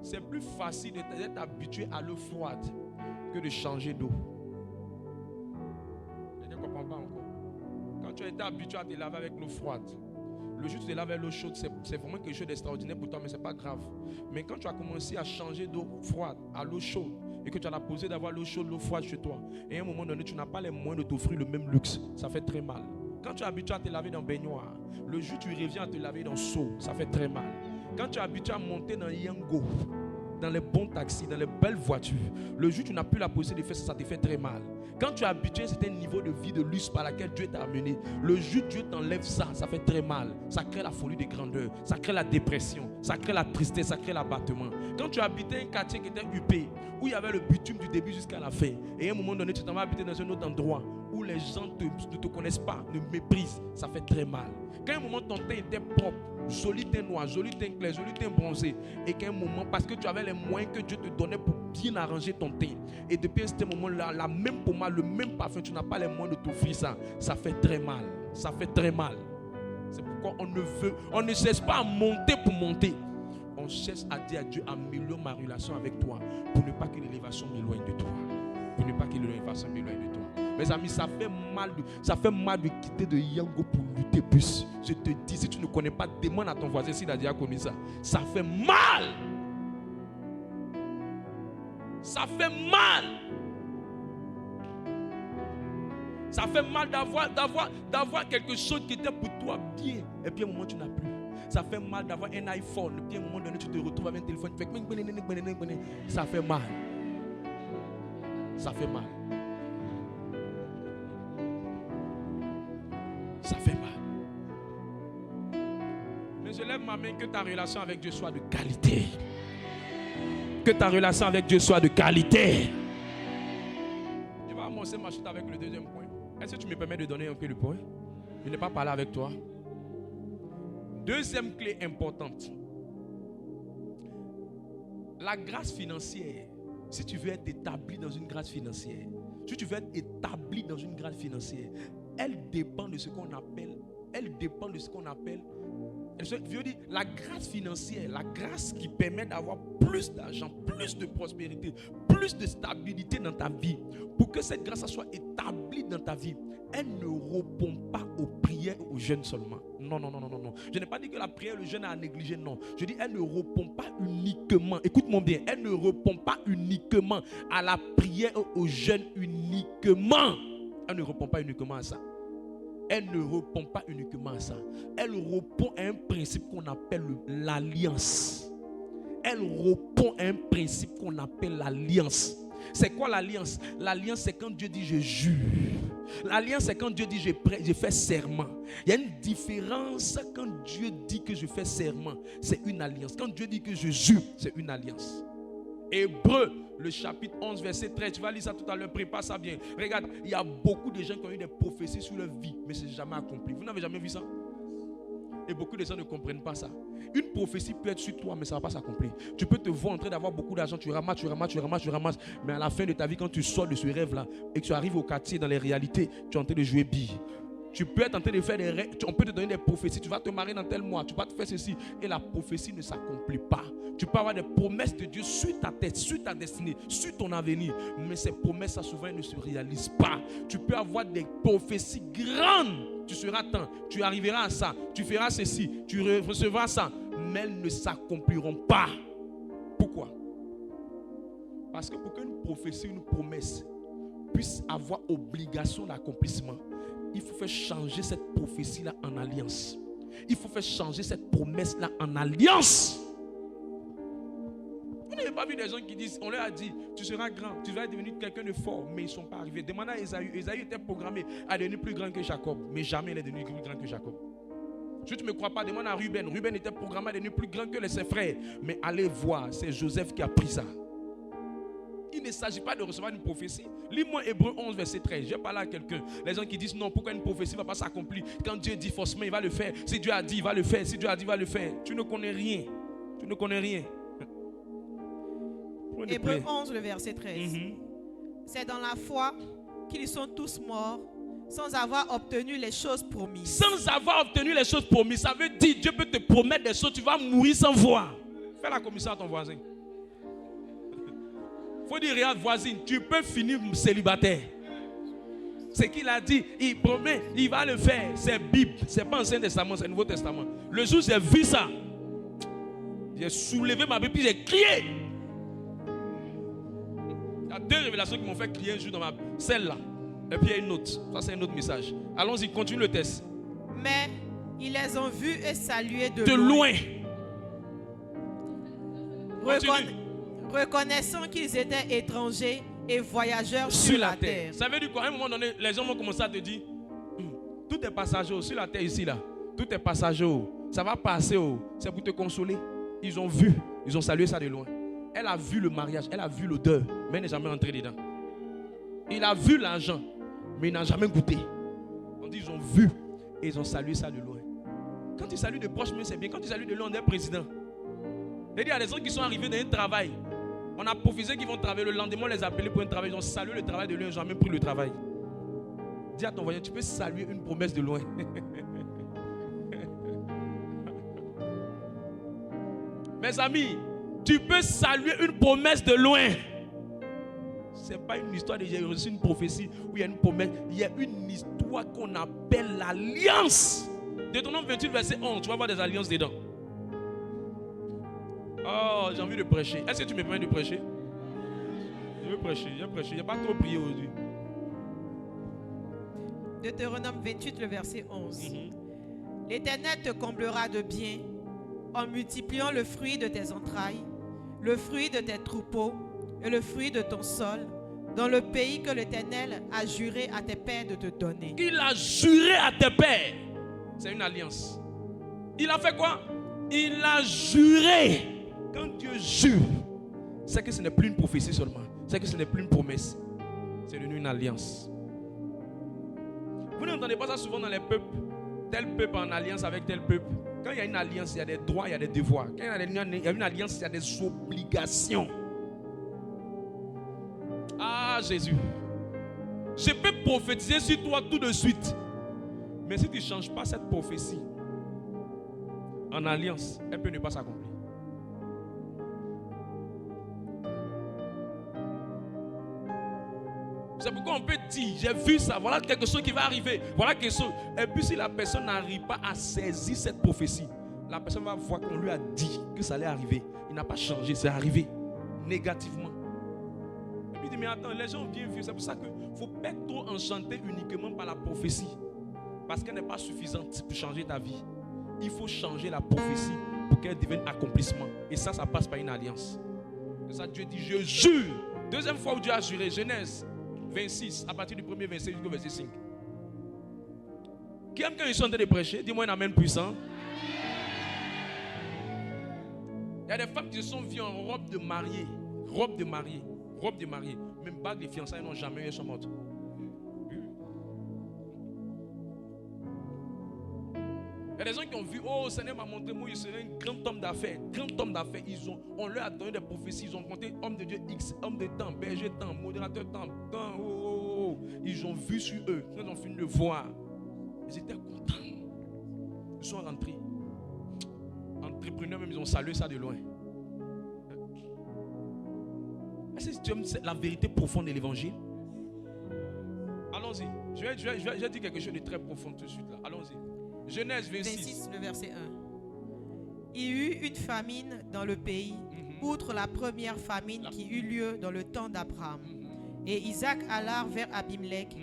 C'est plus facile d'être habitué à l'eau froide que de changer d'eau. Je ne comprends pas encore. Quand tu as été habitué à te laver avec l'eau froide, le jour où tu te laves avec l'eau chaude, c'est vraiment quelque chose d'extraordinaire pour toi, mais ce n'est pas grave. Mais quand tu as commencé à changer d'eau froide à l'eau chaude, et que tu as la posée d'avoir l'eau chaude, l'eau froide chez toi, et à un moment donné, tu n'as pas les moyens de t'offrir le même luxe, ça fait très mal. Quand tu es habitué à te laver dans baignoire, le jour où tu reviens à te laver dans seau, ça fait très mal. Quand tu es habitué à monter dans Yango, dans les bons taxis, dans les belles voitures, le jour où tu n'as plus la possibilité de faire ça, ça te fait très mal. Quand tu es habitué à un certain niveau de vie, de luxe par laquelle Dieu t'a amené, le jour où Dieu t'enlève ça, ça fait très mal. Ça crée la folie de grandeur, ça crée la dépression, ça crée la tristesse, ça crée l'abattement. Quand tu habitais un quartier qui était huppé, où il y avait le bitume du début jusqu'à la fin, et à un moment donné, tu t'en vas habiter dans un autre endroit où les gens ne te connaissent pas, ne méprisent, ça fait très mal. Quand à un moment ton teint était propre, joli teint noir, joli teint clair, joli teint bronzé, et qu'à un moment, parce que tu avais les moyens que Dieu te donnait pour bien arranger ton teint, et depuis ce moment-là, la même pommade, le même parfum, tu n'as pas les moyens de t'offrir ça, ça fait très mal, ça fait très mal. C'est pourquoi on ne cherche pas à monter pour monter, on cherche à dire à Dieu, améliore ma relation avec toi, pour ne pas que l'élévation m'éloigne de toi, pour ne pas que l'élévation m'éloigne de toi. Mes amis, ça fait mal de quitter de Yango pour lutter plus. Je te dis, si tu ne connais pas, demande à ton voisin s'il a déjà connu ça. Ça fait mal. Ça fait mal. Ça fait mal d'avoir quelque chose qui était pour toi bien. Et puis à un moment, tu n'as plus. Ça fait mal d'avoir un iPhone. Et puis à un moment donné, tu te retrouves avec un téléphone. Ça fait mal. Ça fait mal. Ça fait mal. Mais je lève ma main, que ta relation avec Dieu soit de qualité. Que ta relation avec Dieu soit de qualité. Je vais amorcer ma chute avec le deuxième point. Est-ce que tu me permets de donner un peu le point? Je n'ai pas parlé avec toi. Deuxième clé importante. La grâce financière. Si tu veux être établi dans une grâce financière, si tu veux être établi dans une grâce financière, elle dépend de ce qu'on appelle, je veux dire, la grâce financière, la grâce qui permet d'avoir plus d'argent, plus de prospérité, plus de stabilité dans ta vie. Pour que cette grâce soit établie dans ta vie, elle ne répond pas aux prières, aux jeûnes seulement. Non. Je n'ai pas dit que la prière et le jeûne est à négliger, non. Je dis elle ne répond pas uniquement, écoute-moi bien, elle ne répond pas uniquement à la prière et au jeûne uniquement. Elle ne répond pas uniquement à ça. Elle ne répond pas uniquement à ça. Elle répond à un principe qu'on appelle l'alliance. Elle répond à un principe qu'on appelle l'alliance. C'est quoi l'alliance? L'alliance, c'est quand Dieu dit je jure. L'alliance, c'est quand Dieu dit je fais serment. Il y a une différence quand Dieu dit que je fais serment. C'est une alliance. Quand Dieu dit que je jure, c'est une alliance. Hébreux, le chapitre 11, verset 13. Tu vas lire ça tout à l'heure, prépare ça bien. Regarde, il y a beaucoup de gens qui ont eu des prophéties sur leur vie, mais ce n'est jamais accompli. Vous n'avez jamais vu ça? Et beaucoup de gens ne comprennent pas ça. Une prophétie peut être sur toi, mais ça ne va pas s'accomplir. Tu peux te voir en train d'avoir beaucoup d'argent, tu ramasses. Mais à la fin de ta vie, quand tu sors de ce rêve-là et que tu arrives au quartier, dans les réalités, tu es en train de jouer bille. Tu peux être en train de faire des rêves, on peut te donner des prophéties. Tu vas te marier dans tel mois, tu vas te faire ceci. Et la prophétie ne s'accomplit pas. Tu peux avoir des promesses de Dieu sur ta tête, sur ta destinée, sur ton avenir. Mais ces promesses, souvent, ne se réalisent pas. Tu peux avoir des prophéties grandes. Tu seras temps, tu arriveras à ça, tu feras ceci, tu recevras ça. Mais elles ne s'accompliront pas. Pourquoi? Parce que pour qu'une prophétie, une promesse puisse avoir obligation d'accomplissement, il faut faire changer cette prophétie-là en alliance. Il faut faire changer cette promesse-là en alliance. Vous n'avez pas vu des gens qui disent, on leur a dit, tu seras grand, tu vas devenir quelqu'un de fort, mais ils ne sont pas arrivés. Demandez à Esaü. Esaü était programmé à devenir plus grand que Jacob, mais jamais il est devenu plus grand que Jacob. Si tu ne me crois pas, demande à Ruben. Ruben était programmé à devenir plus grand que ses frères, mais allez voir, c'est Joseph qui a pris ça. Il ne s'agit pas de recevoir une prophétie. Lis-moi Hébreux 11, verset 13. J'ai parlé à quelqu'un. Les gens qui disent non, pourquoi une prophétie ne va pas s'accomplir? Quand Dieu dit forcément, il va le faire. Si Dieu a dit, il va le faire. Si Dieu a dit, il va le faire. Tu ne connais rien. Tu ne connais rien. Hébreux 11, le verset 13. C'est dans la foi qu'ils sont tous morts sans avoir obtenu les choses promises. Sans avoir obtenu les choses promises. Ça veut dire Dieu peut te promettre des choses, tu vas mourir sans voir. Fais la commission à ton voisin. Faut dire, regarde voisine, tu peux finir célibataire. C'est qu'il a dit, il promet, il va le faire. C'est Bible, c'est pas Ancien Testament, c'est Nouveau Testament. Le jour où j'ai vu ça, j'ai soulevé ma Bible, puis j'ai crié. Il y a 2 révélations qui m'ont fait crier un jour dans ma... Celle-là. Et puis il y a une autre. Ça, c'est un autre message. Allons-y, continue le test. Mais ils les ont vus et salués de loin. Reconnaissant qu'ils étaient étrangers et voyageurs sur la terre. Ça veut dire qu'à un moment donné, les gens vont commencer à te dire, tout est passager sur la terre ici, là. Tout est passager. Ça va passer. C'est pour te consoler. Ils ont vu. Ils ont salué ça de loin. Elle a vu le mariage. Elle a vu l'odeur. Mais elle n'est jamais entrée dedans. Il a vu l'argent. Mais il n'a jamais goûté. On dit, ils ont vu. Et ils ont salué ça de loin. Quand ils saluent de proche, mais c'est bien. Quand ils saluent de loin, on est président. Il y a des gens qui sont arrivés dans un travail. On a prophétisé qu'ils vont travailler. Le lendemain, on les a appelés pour un travail. Ils ont salué le travail de loin. Ils n'ont jamais pris le travail. Dis à ton voisin, tu peux saluer une promesse de loin. Mes amis, tu peux saluer une promesse de loin. Ce n'est pas une histoire de j'ai reçu une prophétie où il y a une promesse. Il y a une histoire qu'on appelle l'alliance. Deutéronome 28, verset 11. Tu vas voir des alliances dedans. Oh, j'ai envie de prêcher. Est-ce que tu me permets de prêcher? Je veux prêcher, il n'y a pas trop prié aujourd'hui. Deutéronome 28, le verset 11. L'Éternel te comblera de bien en multipliant le fruit de tes entrailles, le fruit de tes troupeaux et le fruit de ton sol, dans le pays que l'Éternel a juré à tes pères de te donner. Il a juré à tes pères. C'est une alliance. Il a fait quoi? Il a juré. Quand Dieu jure, c'est que ce n'est plus une prophétie seulement. C'est que ce n'est plus une promesse. C'est devenu une alliance. Vous n'entendez pas ça souvent dans les peuples. Tel peuple en alliance avec tel peuple. Quand il y a une alliance, il y a des droits, il y a des devoirs. Quand il y a une alliance, il y a des obligations. Ah, Jésus. Je peux prophétiser sur toi tout de suite. Mais si tu ne changes pas cette prophétie en alliance, elle peut ne pas s'accomplir. C'est pourquoi on peut dire, j'ai vu ça, voilà quelque chose qui va arriver, voilà quelque chose. Et puis si la personne n'arrive pas à saisir cette prophétie, la personne va voir qu'on lui a dit que ça allait arriver. Il n'a pas changé, c'est arrivé négativement. Et puis il dit, mais attends, les gens viennent vieux. C'est pour ça qu'il ne faut pas être trop enchanté uniquement par la prophétie. Parce qu'elle n'est pas suffisante pour changer ta vie. Il faut changer la prophétie pour qu'elle devienne accomplissement. Et ça passe par une alliance. C'est ça Dieu dit, je jure. Deuxième fois où Dieu a juré, Genèse 26, à partir du premier verset jusqu'au verset 5. Qui aime quand ils sont en train de prêcher? Dis-moi un amen puissant. Il y a des femmes qui se sont vues en robe de mariée. Robe de mariée. Robe de mariée. Même bague de fiançailles n'ont jamais eu, elles sont mortes. Il y a des gens qui ont vu, oh, Seigneur m'a montré, moi, je serai un grand homme d'affaires. Grand homme d'affaires. On leur a donné des prophéties. Ils ont compté homme de Dieu X, homme de temps, berger temps, modérateur temps. Ils ont vu sur eux. Quand ils ont fini de voir, ils étaient contents. Ils sont rentrés. Entrepreneurs même, ils ont salué ça de loin. Est-ce que tu aimes la vérité profonde de l'évangile? Allons-y. Je vais dire quelque chose de très profond tout de suite là. Allons-y. Genèse 26, le verset 1. Il y eut une famine dans le pays, outre la première famine qui eut lieu dans le temps d'Abraham. Et Isaac alla vers Abimelech,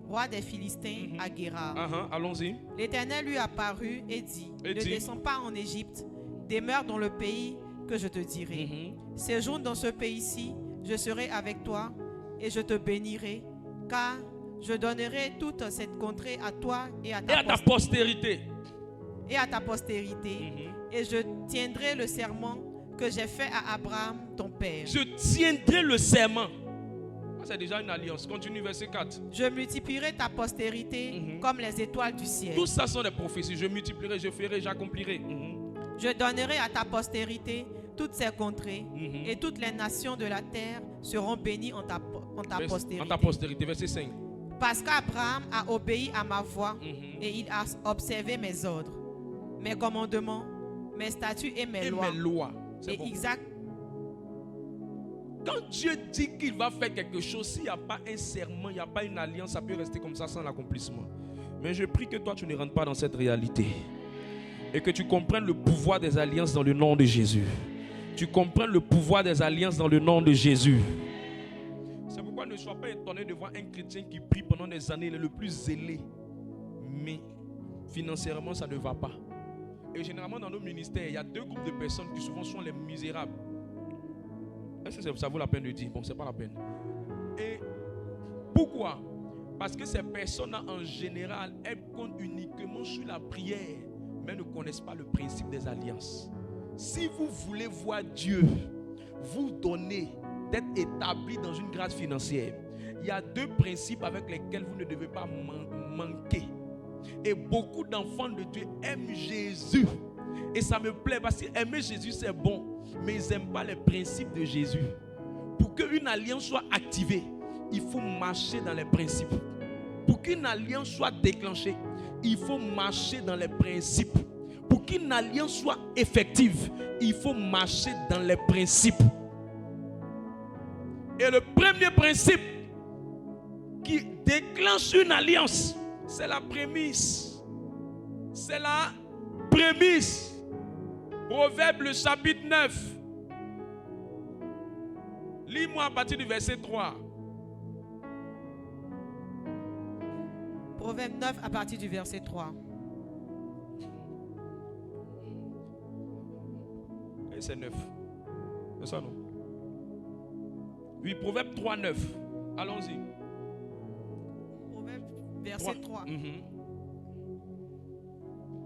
roi des Philistins, à Guérar. Allons-y. L'Éternel lui apparut et dit, ne descends pas en Égypte, demeure dans le pays que je te dirai. Séjourne dans ce pays-ci, je serai avec toi et je te bénirai, car je donnerai toute cette contrée à toi et à ta postérité. Et à ta postérité. Et je tiendrai le serment que j'ai fait à Abraham, ton père. Je tiendrai le serment. C'est déjà une alliance. Continue, verset 4. Je multiplierai ta postérité comme les étoiles du ciel. Tout ça sont des prophéties. Je multiplierai, je ferai, j'accomplirai. Je donnerai à ta postérité toutes ces contrées et toutes les nations de la terre seront bénies en ta postérité. En ta postérité, verset 5. Parce qu'Abraham a obéi à ma voix et il a observé mes ordres, mes commandements, mes statuts et mes lois. Et bon. Isaac. Quand Dieu dit qu'il va faire quelque chose, s'il n'y a pas un serment, il n'y a pas une alliance, ça peut rester comme ça sans l'accomplissement. Mais je prie que toi, tu ne rentres pas dans cette réalité. Et que tu comprennes le pouvoir des alliances dans le nom de Jésus. Tu comprennes le pouvoir des alliances dans le nom de Jésus. C'est pourquoi ne sois pas étonné de voir un chrétien qui prie pendant des années, il est le plus zélé. Mais financièrement, ça ne va pas. Et généralement, dans nos ministères, il y a deux groupes de personnes qui souvent sont les misérables. Est-ce que ça vaut la peine de dire? Bon, c'est pas la peine. Et pourquoi? Parce que ces personnes-là, en général, elles comptent uniquement sur la prière, mais ne connaissent pas le principe des alliances. Si vous voulez voir Dieu vous donner d'être établi dans une grâce financière, il y a deux principes avec lesquels vous ne devez pas manquer. Et beaucoup d'enfants de Dieu aiment Jésus. Et ça me plaît parce qu'aimer Jésus c'est bon, mais ils n'aiment pas les principes de Jésus. Pour qu'une alliance soit activée, il faut marcher dans les principes. Pour qu'une alliance soit déclenchée, il faut marcher dans les principes. Pour qu'une alliance soit effective, il faut marcher dans les principes. Et le premier principe qui déclenche une alliance, c'est la prémisse. C'est la prémisse. Proverbe le chapitre 9. Lis-moi à partir du verset 3. Proverbe 9 à partir du verset 3. Et c'est 9. C'est ça non? Oui, Proverbe 3, 9. Allons-y. Proverbe, verset 3.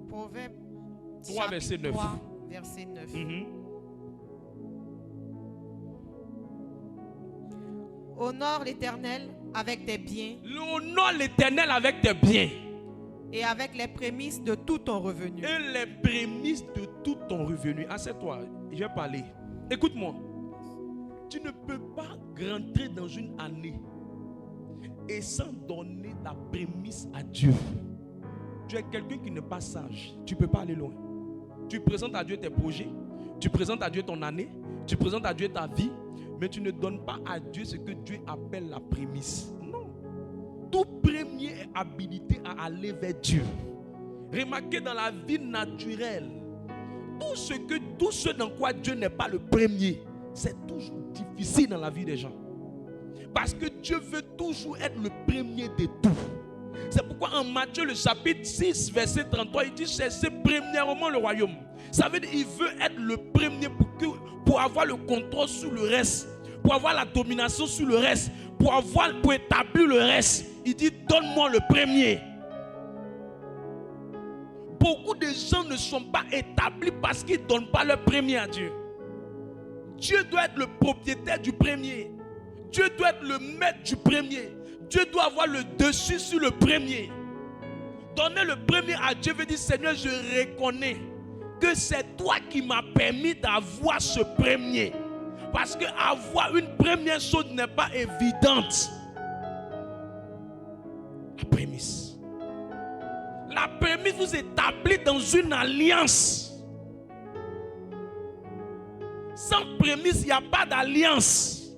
Proverbe 3, verset 9. 3, verset 9. Honore l'Éternel avec tes biens. Honore l'Éternel avec tes biens. Et avec les prémices de tout ton revenu. Et les prémices de tout ton revenu. Assieds-toi, je vais parler. Écoute-moi. Tu ne peux pas rentrer dans une année et sans donner ta prémisse à Dieu. Tu es quelqu'un qui n'est pas sage. Tu ne peux pas aller loin. Tu présentes à Dieu tes projets. Tu présentes à Dieu ton année. Tu présentes à Dieu ta vie. Mais tu ne donnes pas à Dieu ce que Dieu appelle la prémisse. Non. Tout premier est habilité à aller vers Dieu. Remarquez dans la vie naturelle, tout ce dans quoi Dieu n'est pas le premier, c'est toujours difficile dans la vie des gens. Parce que Dieu veut toujours être le premier de tout. C'est pourquoi en Matthieu le chapitre 6 verset 33 il dit cherchez premièrement le royaume. Ça veut dire qu'il veut être le premier pour avoir le contrôle sur le reste, pour avoir la domination sur le reste, pour établir le reste. Il dit donne-moi le premier. Beaucoup de gens ne sont pas établis parce qu'ils ne donnent pas le premier à Dieu. Dieu doit être le propriétaire du premier. Dieu doit être le maître du premier. Dieu doit avoir le dessus sur le premier. Donner le premier à Dieu veut dire Seigneur, je reconnais que c'est toi qui m'as permis d'avoir ce premier. Parce que avoir une première chose n'est pas évidente. La prémisse. La prémisse vous établit dans une alliance. Sans prémisse, il n'y a pas d'alliance.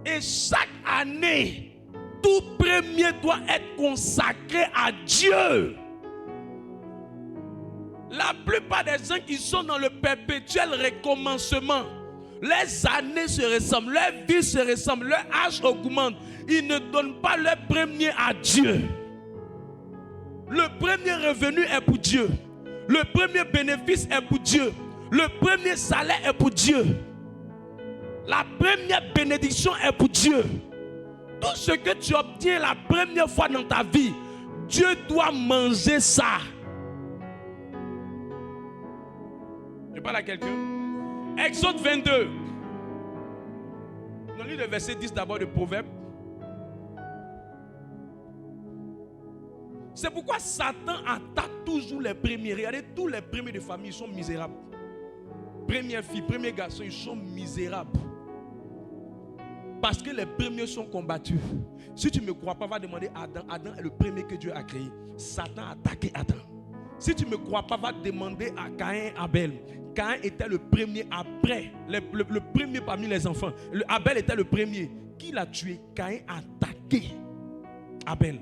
Et chaque année, tout premier doit être consacré à Dieu. La plupart des gens qui sont dans le perpétuel recommencement, les années se ressemblent, leur vie se ressemble, leur âge augmente. Ils ne donnent pas leur premier à Dieu. Le premier revenu est pour Dieu. Le premier bénéfice est pour Dieu. Le premier salaire est pour Dieu. La première bénédiction est pour Dieu. Tout ce que tu obtiens la première fois dans ta vie, Dieu doit manger ça. Je parle à quelqu'un. Exode 22. On lit le verset 10 d'abord de Proverbe. C'est pourquoi Satan attaque toujours les premiers. Regardez, tous les premiers de famille sont misérables. Première fille, premier garçon, ils sont misérables. Parce que les premiers sont combattus. Si tu ne me crois pas, va demander à Adam. Adam est le premier que Dieu a créé. Satan a attaqué Adam. Si tu ne me crois pas, va demander à Caïn et Abel. Caïn était le premier après, le premier parmi les enfants. Abel était le premier. Qui l'a tué? Caïn a attaqué Abel.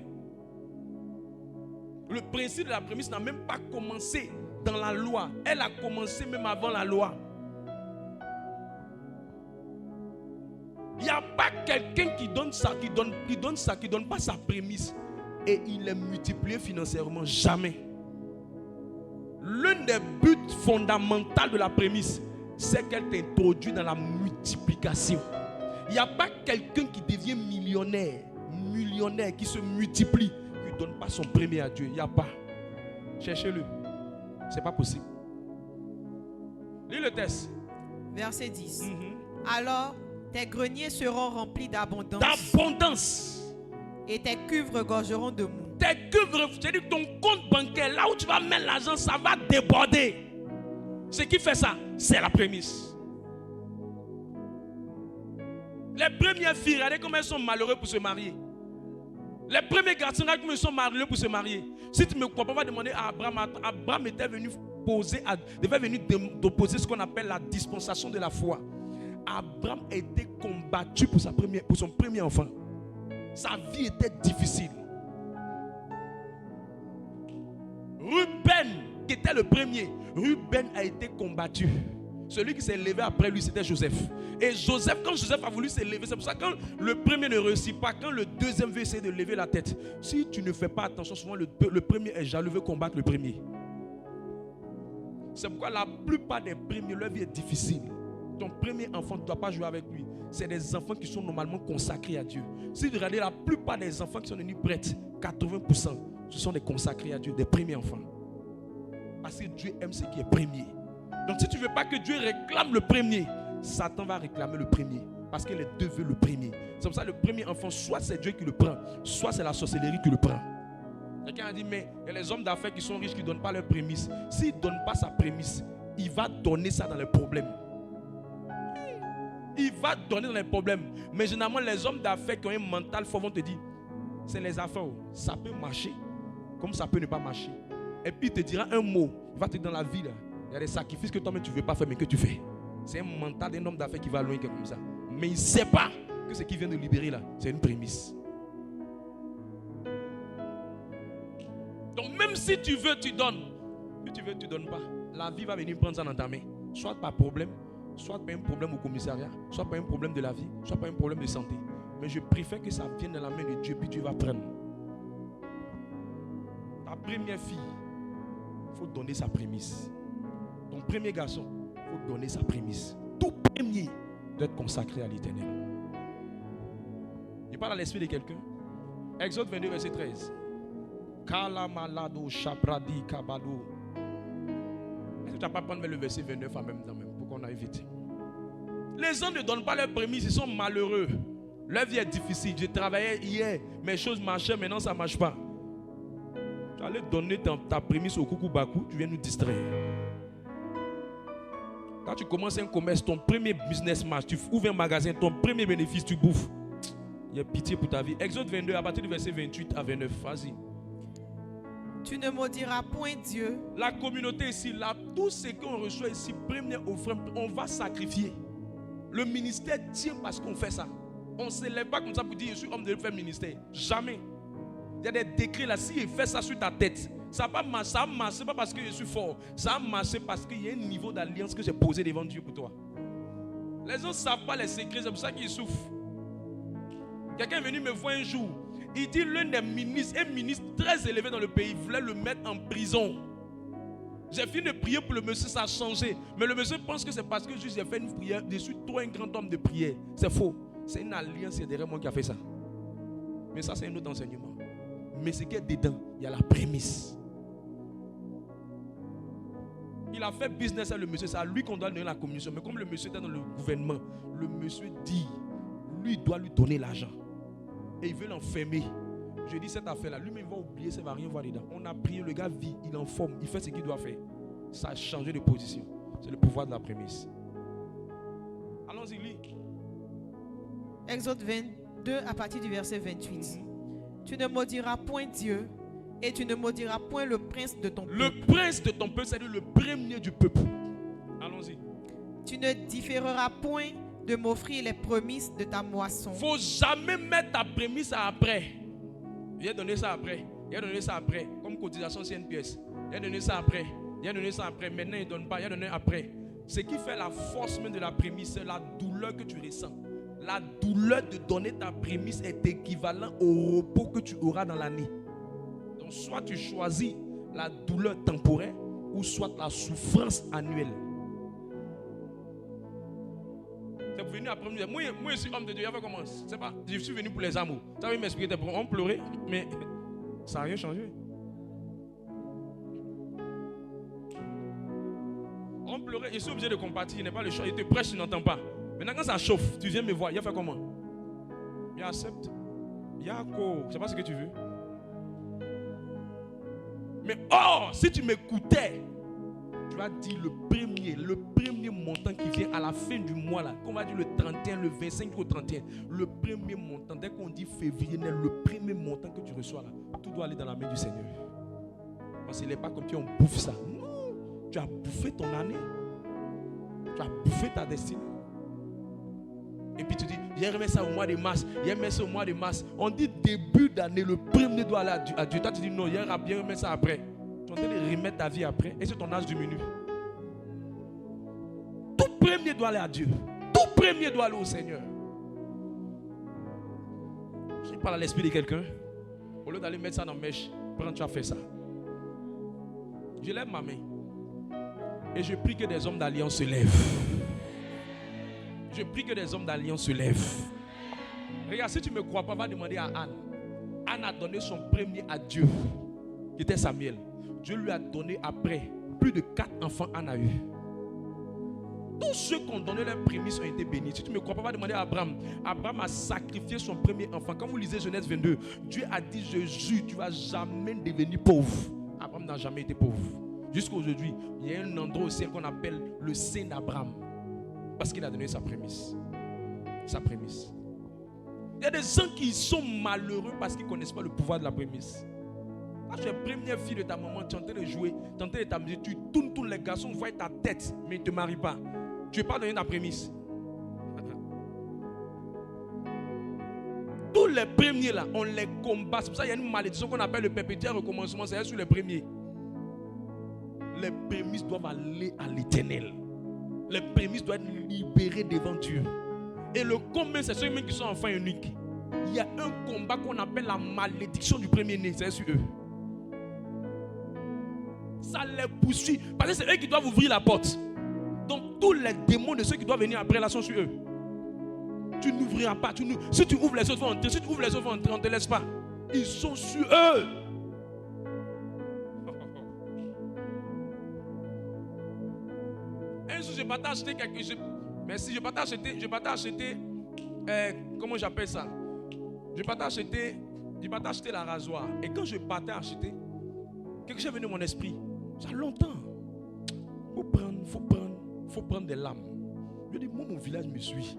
Le principe de la prémisse n'a même pas commencé dans la loi. Elle a commencé même avant la loi. Il n'y a pas quelqu'un qui donne ça, qui donne pas sa prémisse et il est multiplié financièrement. Jamais. L'un des buts fondamentaux de la prémisse, c'est qu'elle t'introduit dans la multiplication. Il n'y a pas quelqu'un qui devient millionnaire, qui se multiplie, qui ne donne pas son premier à Dieu. Il n'y a pas. Cherchez-le. Ce n'est pas possible. Lis le texte. Verset 10. Alors, tes greniers seront remplis d'abondance. D'abondance. Et tes cuves regorgeront de mou. Tes cuves, c'est-à-dire ton compte bancaire, là où tu vas mettre l'argent, ça va déborder. Ce qui fait ça, c'est la prémisse. Les premières filles, regardez comment elles sont malheureuses pour se marier. Les premiers garçons, regardez comment ils sont malheureux pour se marier. Si tu ne me crois pas, va demander à Abraham. Abraham était venu devait venir déposer ce qu'on appelle la dispensation de la foi. Abraham a été combattu pour son premier enfant. Sa vie était difficile. Ruben, qui était le premier, Ruben a été combattu. Celui qui s'est levé après lui, c'était Joseph. Et Joseph, quand Joseph a voulu se lever, c'est pour ça que quand le premier ne réussit pas, quand le deuxième veut essayer de lever la tête, si tu ne fais pas attention, souvent le premier est jaloux, veut combattre le premier. C'est pourquoi la plupart des premiers, leur vie est difficile. Ton premier enfant, tu ne dois pas jouer avec lui. c'est des enfants qui sont normalement consacrés à Dieu. Si vous regardez la plupart des enfants qui sont venus prêtres, 80%, ce sont des consacrés à Dieu, des premiers enfants. Parce que Dieu aime ce qui est premier. Donc si tu ne veux pas que Dieu réclame le premier, Satan va réclamer le premier. Parce que les deux veulent le premier. C'est pour ça que le premier enfant, soit c'est Dieu qui le prend, soit c'est la sorcellerie qui le prend. Quelqu'un a dit, mais il y a les hommes d'affaires qui sont riches qui ne donnent pas leur prémisse. S'il ne donne pas sa prémisse, il va donner ça dans les problèmes. Il va donner dans les problèmes. Mais généralement, les hommes d'affaires qui ont un mental fort vont te dire, c'est les affaires, ça peut marcher, comme ça peut ne pas marcher. Et puis il te dira un mot, il va te dire dans la vie, là, il y a des sacrifices que toi-même tu ne veux pas faire, mais que tu fais. C'est un mental d'un homme d'affaires qui va loin comme ça. Mais il ne sait pas que ce qu'il vient de libérer là, c'est une prémisse. Donc même si tu veux, tu donnes. Si tu veux, tu ne donnes pas. La vie va venir prendre ça dans ta main. Soit par problème, soit par un problème au commissariat, soit par un problème de la vie, soit par un problème de santé. Mais je préfère que ça vienne dans la main de Dieu, puis Dieu va prendre. Ta première fille, il faut donner sa prémisse. Ton premier garçon, il faut donner sa prémisse. Tout premier doit être consacré à l'Éternel. Il parle à l'esprit de quelqu'un. Exode 22, verset 13. Kala malado shabradi kabado. Est-ce que tu n'as pas prendre le verset 29 en même temps, même, pour qu'on aille vite? Les gens ne donnent pas leur prémisse, ils sont malheureux. Leur vie est difficile. J'ai travaillé hier, mes choses marchaient, maintenant ça ne marche pas. Tu allais donner ta prémisse au coucou bakou, tu viens nous distraire. Quand tu commences un commerce, ton premier business marche, tu ouvres un magasin, ton premier bénéfice, tu bouffes. Il y a pitié pour ta vie. Exode 22, à partir du verset 28 à 29, vas-y. Tu ne maudiras point Dieu. La communauté ici, là, tout ce qu'on reçoit ici, première offrande, on va sacrifier. Le ministère tient parce qu'on fait ça. On ne se lève pas comme ça pour dire je suis homme de faire ministère. Jamais. Il y a des décrets là, s'il fait ça sur ta tête, ça va marcher pas parce que je suis fort. Ça va marcher parce qu'il y a un niveau d'alliance que j'ai posé devant Dieu pour toi. Les gens ne savent pas les secrets, c'est pour ça qu'ils souffrent. Quelqu'un est venu me voir un jour. Il dit l'un des ministres, un ministre très élevé dans le pays, voulait le mettre en prison. J'ai fini de prier pour le monsieur, ça a changé. Mais le monsieur pense que c'est parce que j'ai fait une prière. Je suis trop un grand homme de prière. C'est faux. C'est une alliance derrière moi qui a fait ça. Mais ça, c'est un autre enseignement. Mais ce qui est dedans, il y a la prémisse. Il a fait business avec le monsieur. C'est à lui qu'on doit donner la commission. Mais comme le monsieur était dans le gouvernement, le monsieur dit, lui doit lui donner l'argent. Et il veut l'enfermer. Je dis cette affaire-là, lui-même va oublier, ça ne va rien voir dedans. On a prié, le gars vit, il en forme, il fait ce qu'il doit faire. Ça a changé de position. C'est le pouvoir de la prémisse. Allons-y, lis. Exode 22 à partir du verset 28. Tu ne maudiras point Dieu et tu ne maudiras point le prince de ton peuple. Le prince de ton peuple, c'est-à-dire le premier du peuple. Allons-y. Tu ne différeras point de m'offrir les prémices de ta moisson. Il ne faut jamais mettre ta prémisse à après. Il a donné ça après. Il a donné ça après. Comme cotisation, c'est une pièce. Il a donné ça après. Il a donné ça après. Maintenant, il ne donne pas. Il a donné après. Ce qui fait la force même de la prémisse, c'est la douleur que tu ressens. La douleur de donner ta prémisse est équivalent au repos que tu auras dans l'année. Donc, soit tu choisis la douleur temporaire ou soit la souffrance annuelle. C'est venu après moi. Moi, je suis homme de Dieu. Il comment? C'est pas. Je suis venu pour les amours. Ça veut m'expliquer tes problèmes. On pleurait, mais ça n'a rien changé. On pleurait. Je suis obligé de compatir. Il n'est pas le choix. Il te prêche, tu n'entends pas. Maintenant, quand ça chauffe, tu viens me voir. Il a fait comment? Il accepte. Il y a quoi? Je ne sais pas ce que tu veux. Mais oh, si tu m'écoutais, tu vas dire le premier montant qui vient à la fin du mois, là, qu'on va dire le 31, le 25 au 31, le premier montant, dès qu'on dit février, le premier montant que tu reçois là, tout doit aller dans la main du Seigneur. Parce qu'il n'est pas comme tu on bouffe ça. Non, tu as bouffé ton année, tu as bouffé ta destinée. Et puis tu dis, j'ai remis ça au mois de mars, j'ai remis ça au mois de mars. On dit début d'année, le premier doit aller à Dieu. Toi tu dis non, j'ai bien remis ça après. Tu es en train de remettre ta vie après. Et si ton âge diminue? Tout premier doit aller à Dieu. Tout premier doit aller au Seigneur. Je parle à l'esprit de quelqu'un. Au lieu d'aller mettre ça dans mèche, prends, tu as fait ça. Je lève ma main. Et je prie que des hommes d'alliance se lèvent. Je prie que des hommes d'alliance se lèvent. Regarde, si tu ne me crois pas, va demander à Anne. Anne a donné son premier à Dieu, qui était Samuel. Dieu lui a donné après plus de 4 enfants. Anne a eu. Tous ceux qui ont donné leurs prémices ont été bénis. Si tu ne me crois pas, va demander à Abraham. Abraham a sacrifié son premier enfant. Quand vous lisez Genèse 22, Dieu a dit, je jure, tu ne vas jamais devenir pauvre. Abraham n'a jamais été pauvre. Jusqu'à aujourd'hui, il y a un endroit aussi qu'on appelle le sein d'Abraham. Parce qu'il a donné sa prémisse. Sa prémisse. Il y a des gens qui sont malheureux parce qu'ils ne connaissent pas le pouvoir de la prémisse. Quand tu es première fille de ta maman, tu es en train de jouer, tu es en train de t'amuser, tu tournes tous les garçons, voient ta tête, mais ils ne te marient pas. Tu n'es pas donné ta prémisse. Tous les premiers là, on les combat. C'est pour ça qu'il y a une malédiction qu'on appelle le perpétuel recommencement. C'est sur les premiers. Les prémices doivent aller à l'éternel. Les prémices doivent être libérées devant Dieu. Et le combat, c'est ceux qui sont enfants uniques. Il y a un combat qu'on appelle la malédiction du premier-né. C'est sur eux. Ça les poursuit. Parce que c'est eux qui doivent ouvrir la porte. Donc tous les démons de ceux qui doivent venir après là sont sur eux. Tu n'ouvriras pas. Si tu ouvres les autres, vont entrer. Si tu ouvres les autres, vont entrer. On ne te laisse pas. Ils sont sur eux. Un jour, je ne vais pas t'acheter quelque chose. Merci, je ne vais pas t'acheter. Comment j'appelle ça? Je ne vais pas t'acheter la rasoir. Et quand je partais acheter, quelque chose est venu dans mon esprit. Ça a longtemps. Faut prendre des lames. Je dis, moi, mon village me suit.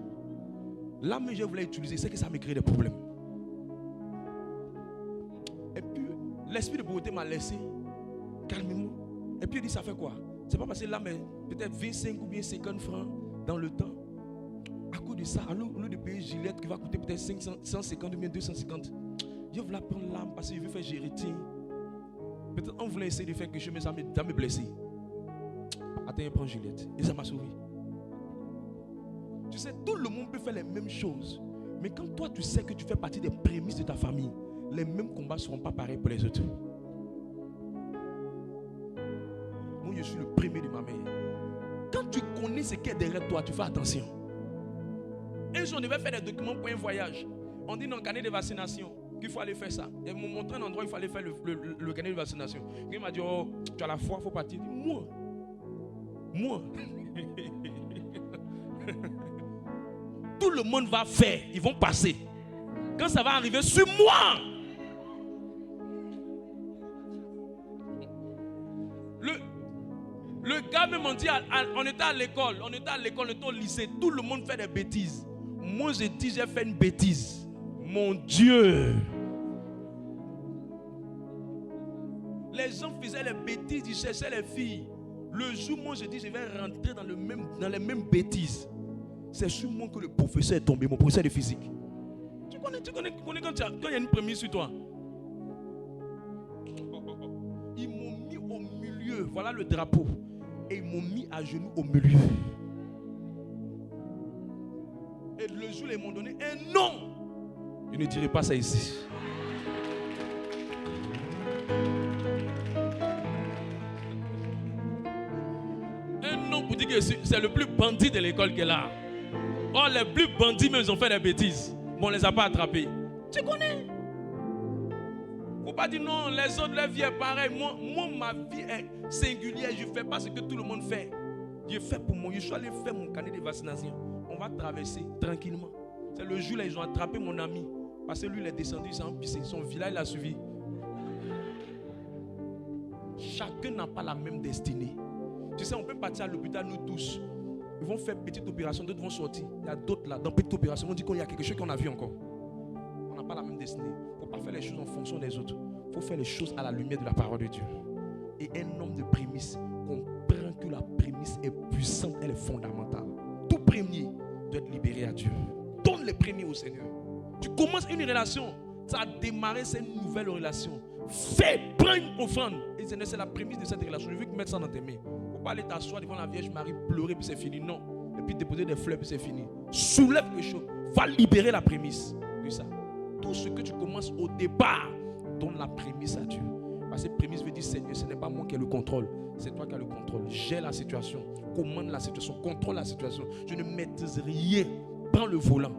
L'âme que je voulais utiliser, c'est que ça me crée des problèmes. Et puis, l'esprit de pauvreté m'a laissé calmement. Et puis, il dit, ça fait quoi? C'est pas parce que l'âme est peut-être 25 ou bien 50 francs dans le temps. À cause de ça, au lieu de payer Gillette qui va coûter peut-être 150 ou bien 250, je voulais prendre l'âme parce que je veux faire gérétine. Peut-être on voulait essayer de faire quelque chose, mais ça me blessé. Attends, je prends Gillette. Et ça m'a sauvé. Tu sais, tout le monde peut faire les mêmes choses. Mais quand toi, tu sais que tu fais partie des prémices de ta famille, les mêmes combats ne seront pas pareils pour les autres. Moi, je suis le premier de ma mère. Quand tu connais ce qui est derrière toi, tu fais attention. Un jour, on devait faire des documents pour un voyage. On dit dans le carnet de vaccination qu'il faut aller faire ça. Et ils m'ont montré un endroit où il fallait faire le carnet de vaccination. Il m'a dit, oh, tu as la foi, il faut partir. Moi. Tout le monde va faire, ils vont passer. Quand ça va arriver sur moi, le gars même on dit, on était à l'école, on était au lycée, tout le monde fait des bêtises. Moi je dis j'ai fait une bêtise. Mon Dieu. Les gens faisaient les bêtises, ils cherchaient les filles. Le jour où moi je dis je vais rentrer dans les mêmes bêtises. C'est sur moi que le professeur est tombé, mon professeur de physique. Tu connais quand il y a une prémisse sur toi. Ils m'ont mis au milieu, voilà le drapeau. Et ils m'ont mis à genoux au milieu. Et le jour où ils m'ont donné un nom. Je ne dirai pas ça ici. Un nom pour dire que c'est le plus bandit de l'école qui est là. Oh, les plus bandits, mais ils ont fait des bêtises. Bon, on ne les a pas attrapés. Tu connais? Faut pas dire non, les autres, leur vie est pareille. Moi, ma vie est singulière. Je ne fais pas ce que tout le monde fait. Je fais pour moi. Je suis allé faire mon carnet de vaccination. On va traverser tranquillement. C'est le jour là, ils ont attrapé mon ami. Parce que lui, il est descendu, il s'est empissé. Son village, il a suivi. Chacun n'a pas la même destinée. Tu sais, on peut partir à l'hôpital, nous tous. Ils vont faire petite opération, d'autres vont sortir. Il y a d'autres là, dans petite opération, on dit qu'il y a quelque chose qu'on a vu encore. On n'a pas la même destinée. Il ne faut pas faire les choses en fonction des autres. Il faut faire les choses à la lumière de la parole de Dieu. Et un homme de prémisse comprend que la prémisse est puissante, elle est fondamentale. Tout premier doit être libéré à Dieu. Donne les premiers au Seigneur. Tu commences une relation, ça a démarré, c'est une nouvelle relation. Fais, prends une offrande. Et c'est la prémisse de cette relation. Je veux que tu mettes ça dans tes mains. Pas aller t'asseoir devant la Vierge Marie, pleurer puis c'est fini. Non. Et puis déposer des fleurs puis c'est fini. Soulève quelque chose. Va libérer la prémisse. Puis ça. Tout ce que tu commences au départ, donne la prémisse à Dieu. Parce que prémisse veut dire Seigneur, ce n'est pas moi qui ai le contrôle, c'est toi qui as le contrôle. Gère la situation, commande la situation, contrôle la situation. Je ne maîtrise rien. Prends le volant.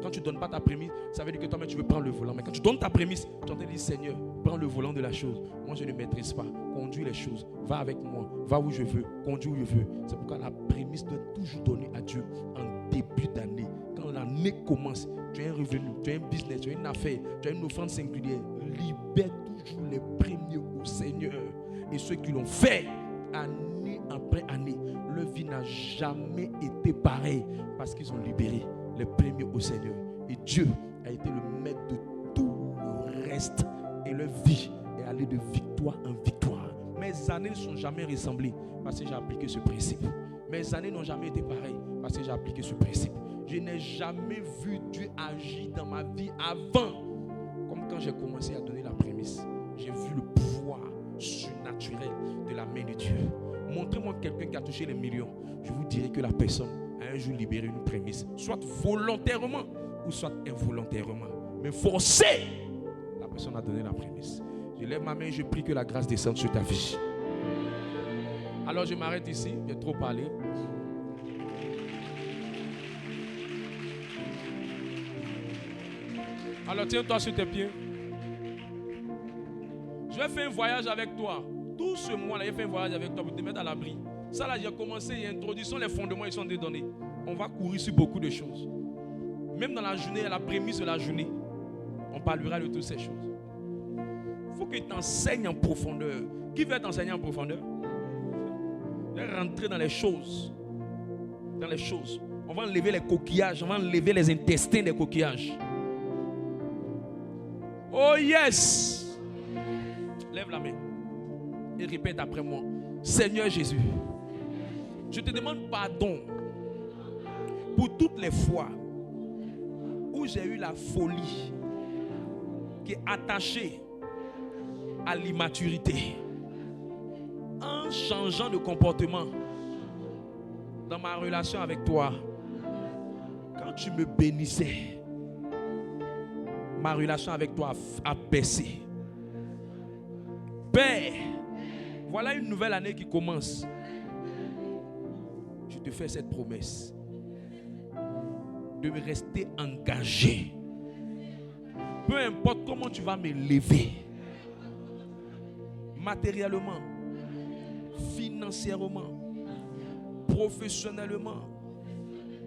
Quand tu ne donnes pas ta prémisse, ça veut dire que toi-même tu veux prendre le volant. Mais quand tu donnes ta prémisse, tu entends dire Seigneur, prends le volant de la chose. Moi je ne maîtrise pas. Conduis les choses. Va avec moi. Va où je veux. Conduis où je veux. C'est pourquoi la prémisse doit toujours donner à Dieu en début d'année. Quand l'année commence, tu as un revenu, tu as un business, tu as une affaire, tu as une offrande singulière. Libère toujours les premiers au Seigneur. Et ceux qui l'ont fait, année après année, leur vie n'a jamais été pareille parce qu'ils ont libéré les premiers au Seigneur. Et Dieu a été le maître de tout le reste. Et leur vie est allée de victoire en victoire. Mes années ne sont jamais ressemblées parce que j'ai appliqué ce principe. Mes années n'ont jamais été pareilles parce que j'ai appliqué ce principe. Je n'ai jamais vu Dieu agir dans ma vie avant. Comme quand j'ai commencé à donner la prémisse. J'ai vu le pouvoir surnaturel de la main de Dieu. Montrez-moi quelqu'un qui a touché les millions. Je vous dirai que la personne a un jour libéré une prémisse. Soit volontairement ou soit involontairement. Mais forcé, la personne a donné la prémisse. Je lève ma main et je prie que la grâce descende sur ta vie. Alors je m'arrête ici. J'ai trop parlé. Alors tiens-toi sur tes pieds. Je vais faire un voyage avec toi. Tout ce mois-là, je vais faire un voyage avec toi pour te mettre à l'abri. Ça là, j'ai commencé, l'introduction, les fondements, ils sont dédonnés. On va courir sur beaucoup de choses. Même dans la journée, à la prémisse de la journée, on parlera de toutes ces choses. Il faut qu'il t'enseigne en profondeur. Qui veut t'enseigner en profondeur? Je vais rentrer dans les choses. Dans les choses. On va enlever les coquillages, on va enlever les intestins des coquillages. Oh yes! Lève la main et répète après moi. Seigneur Jésus, je te demande pardon pour toutes les fois où j'ai eu la folie qui est attachée à l'immaturité. En changeant de comportement dans ma relation avec toi, quand tu me bénissais, ma relation avec toi a baissé. Père, voilà une nouvelle année qui commence. Je te fais cette promesse de me rester engagé. Peu importe comment tu vas me lever, matériellement, financièrement, professionnellement,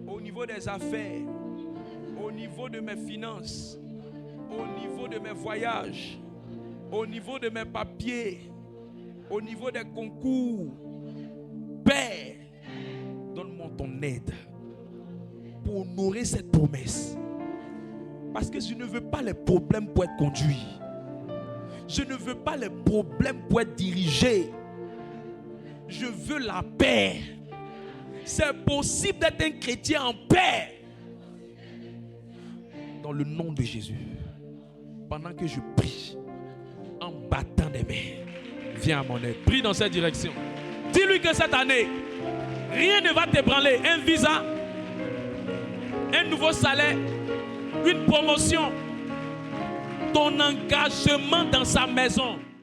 au niveau des affaires, au niveau de mes finances, au niveau de mes voyages, au niveau de mes papiers, au niveau des concours. Père, donne-moi ton aide pour honorer cette promesse. Parce que je ne veux pas les problèmes pour être conduit. Je ne veux pas les problèmes pour être dirigé. Je veux la paix. C'est possible d'être un chrétien en paix. Dans le nom de Jésus. Pendant que je prie, en battant des mains, viens à mon aide. Prie dans cette direction. Dis-lui que cette année, rien ne va t'ébranler. Un visa, un nouveau salaire, une promotion, ton engagement dans sa maison,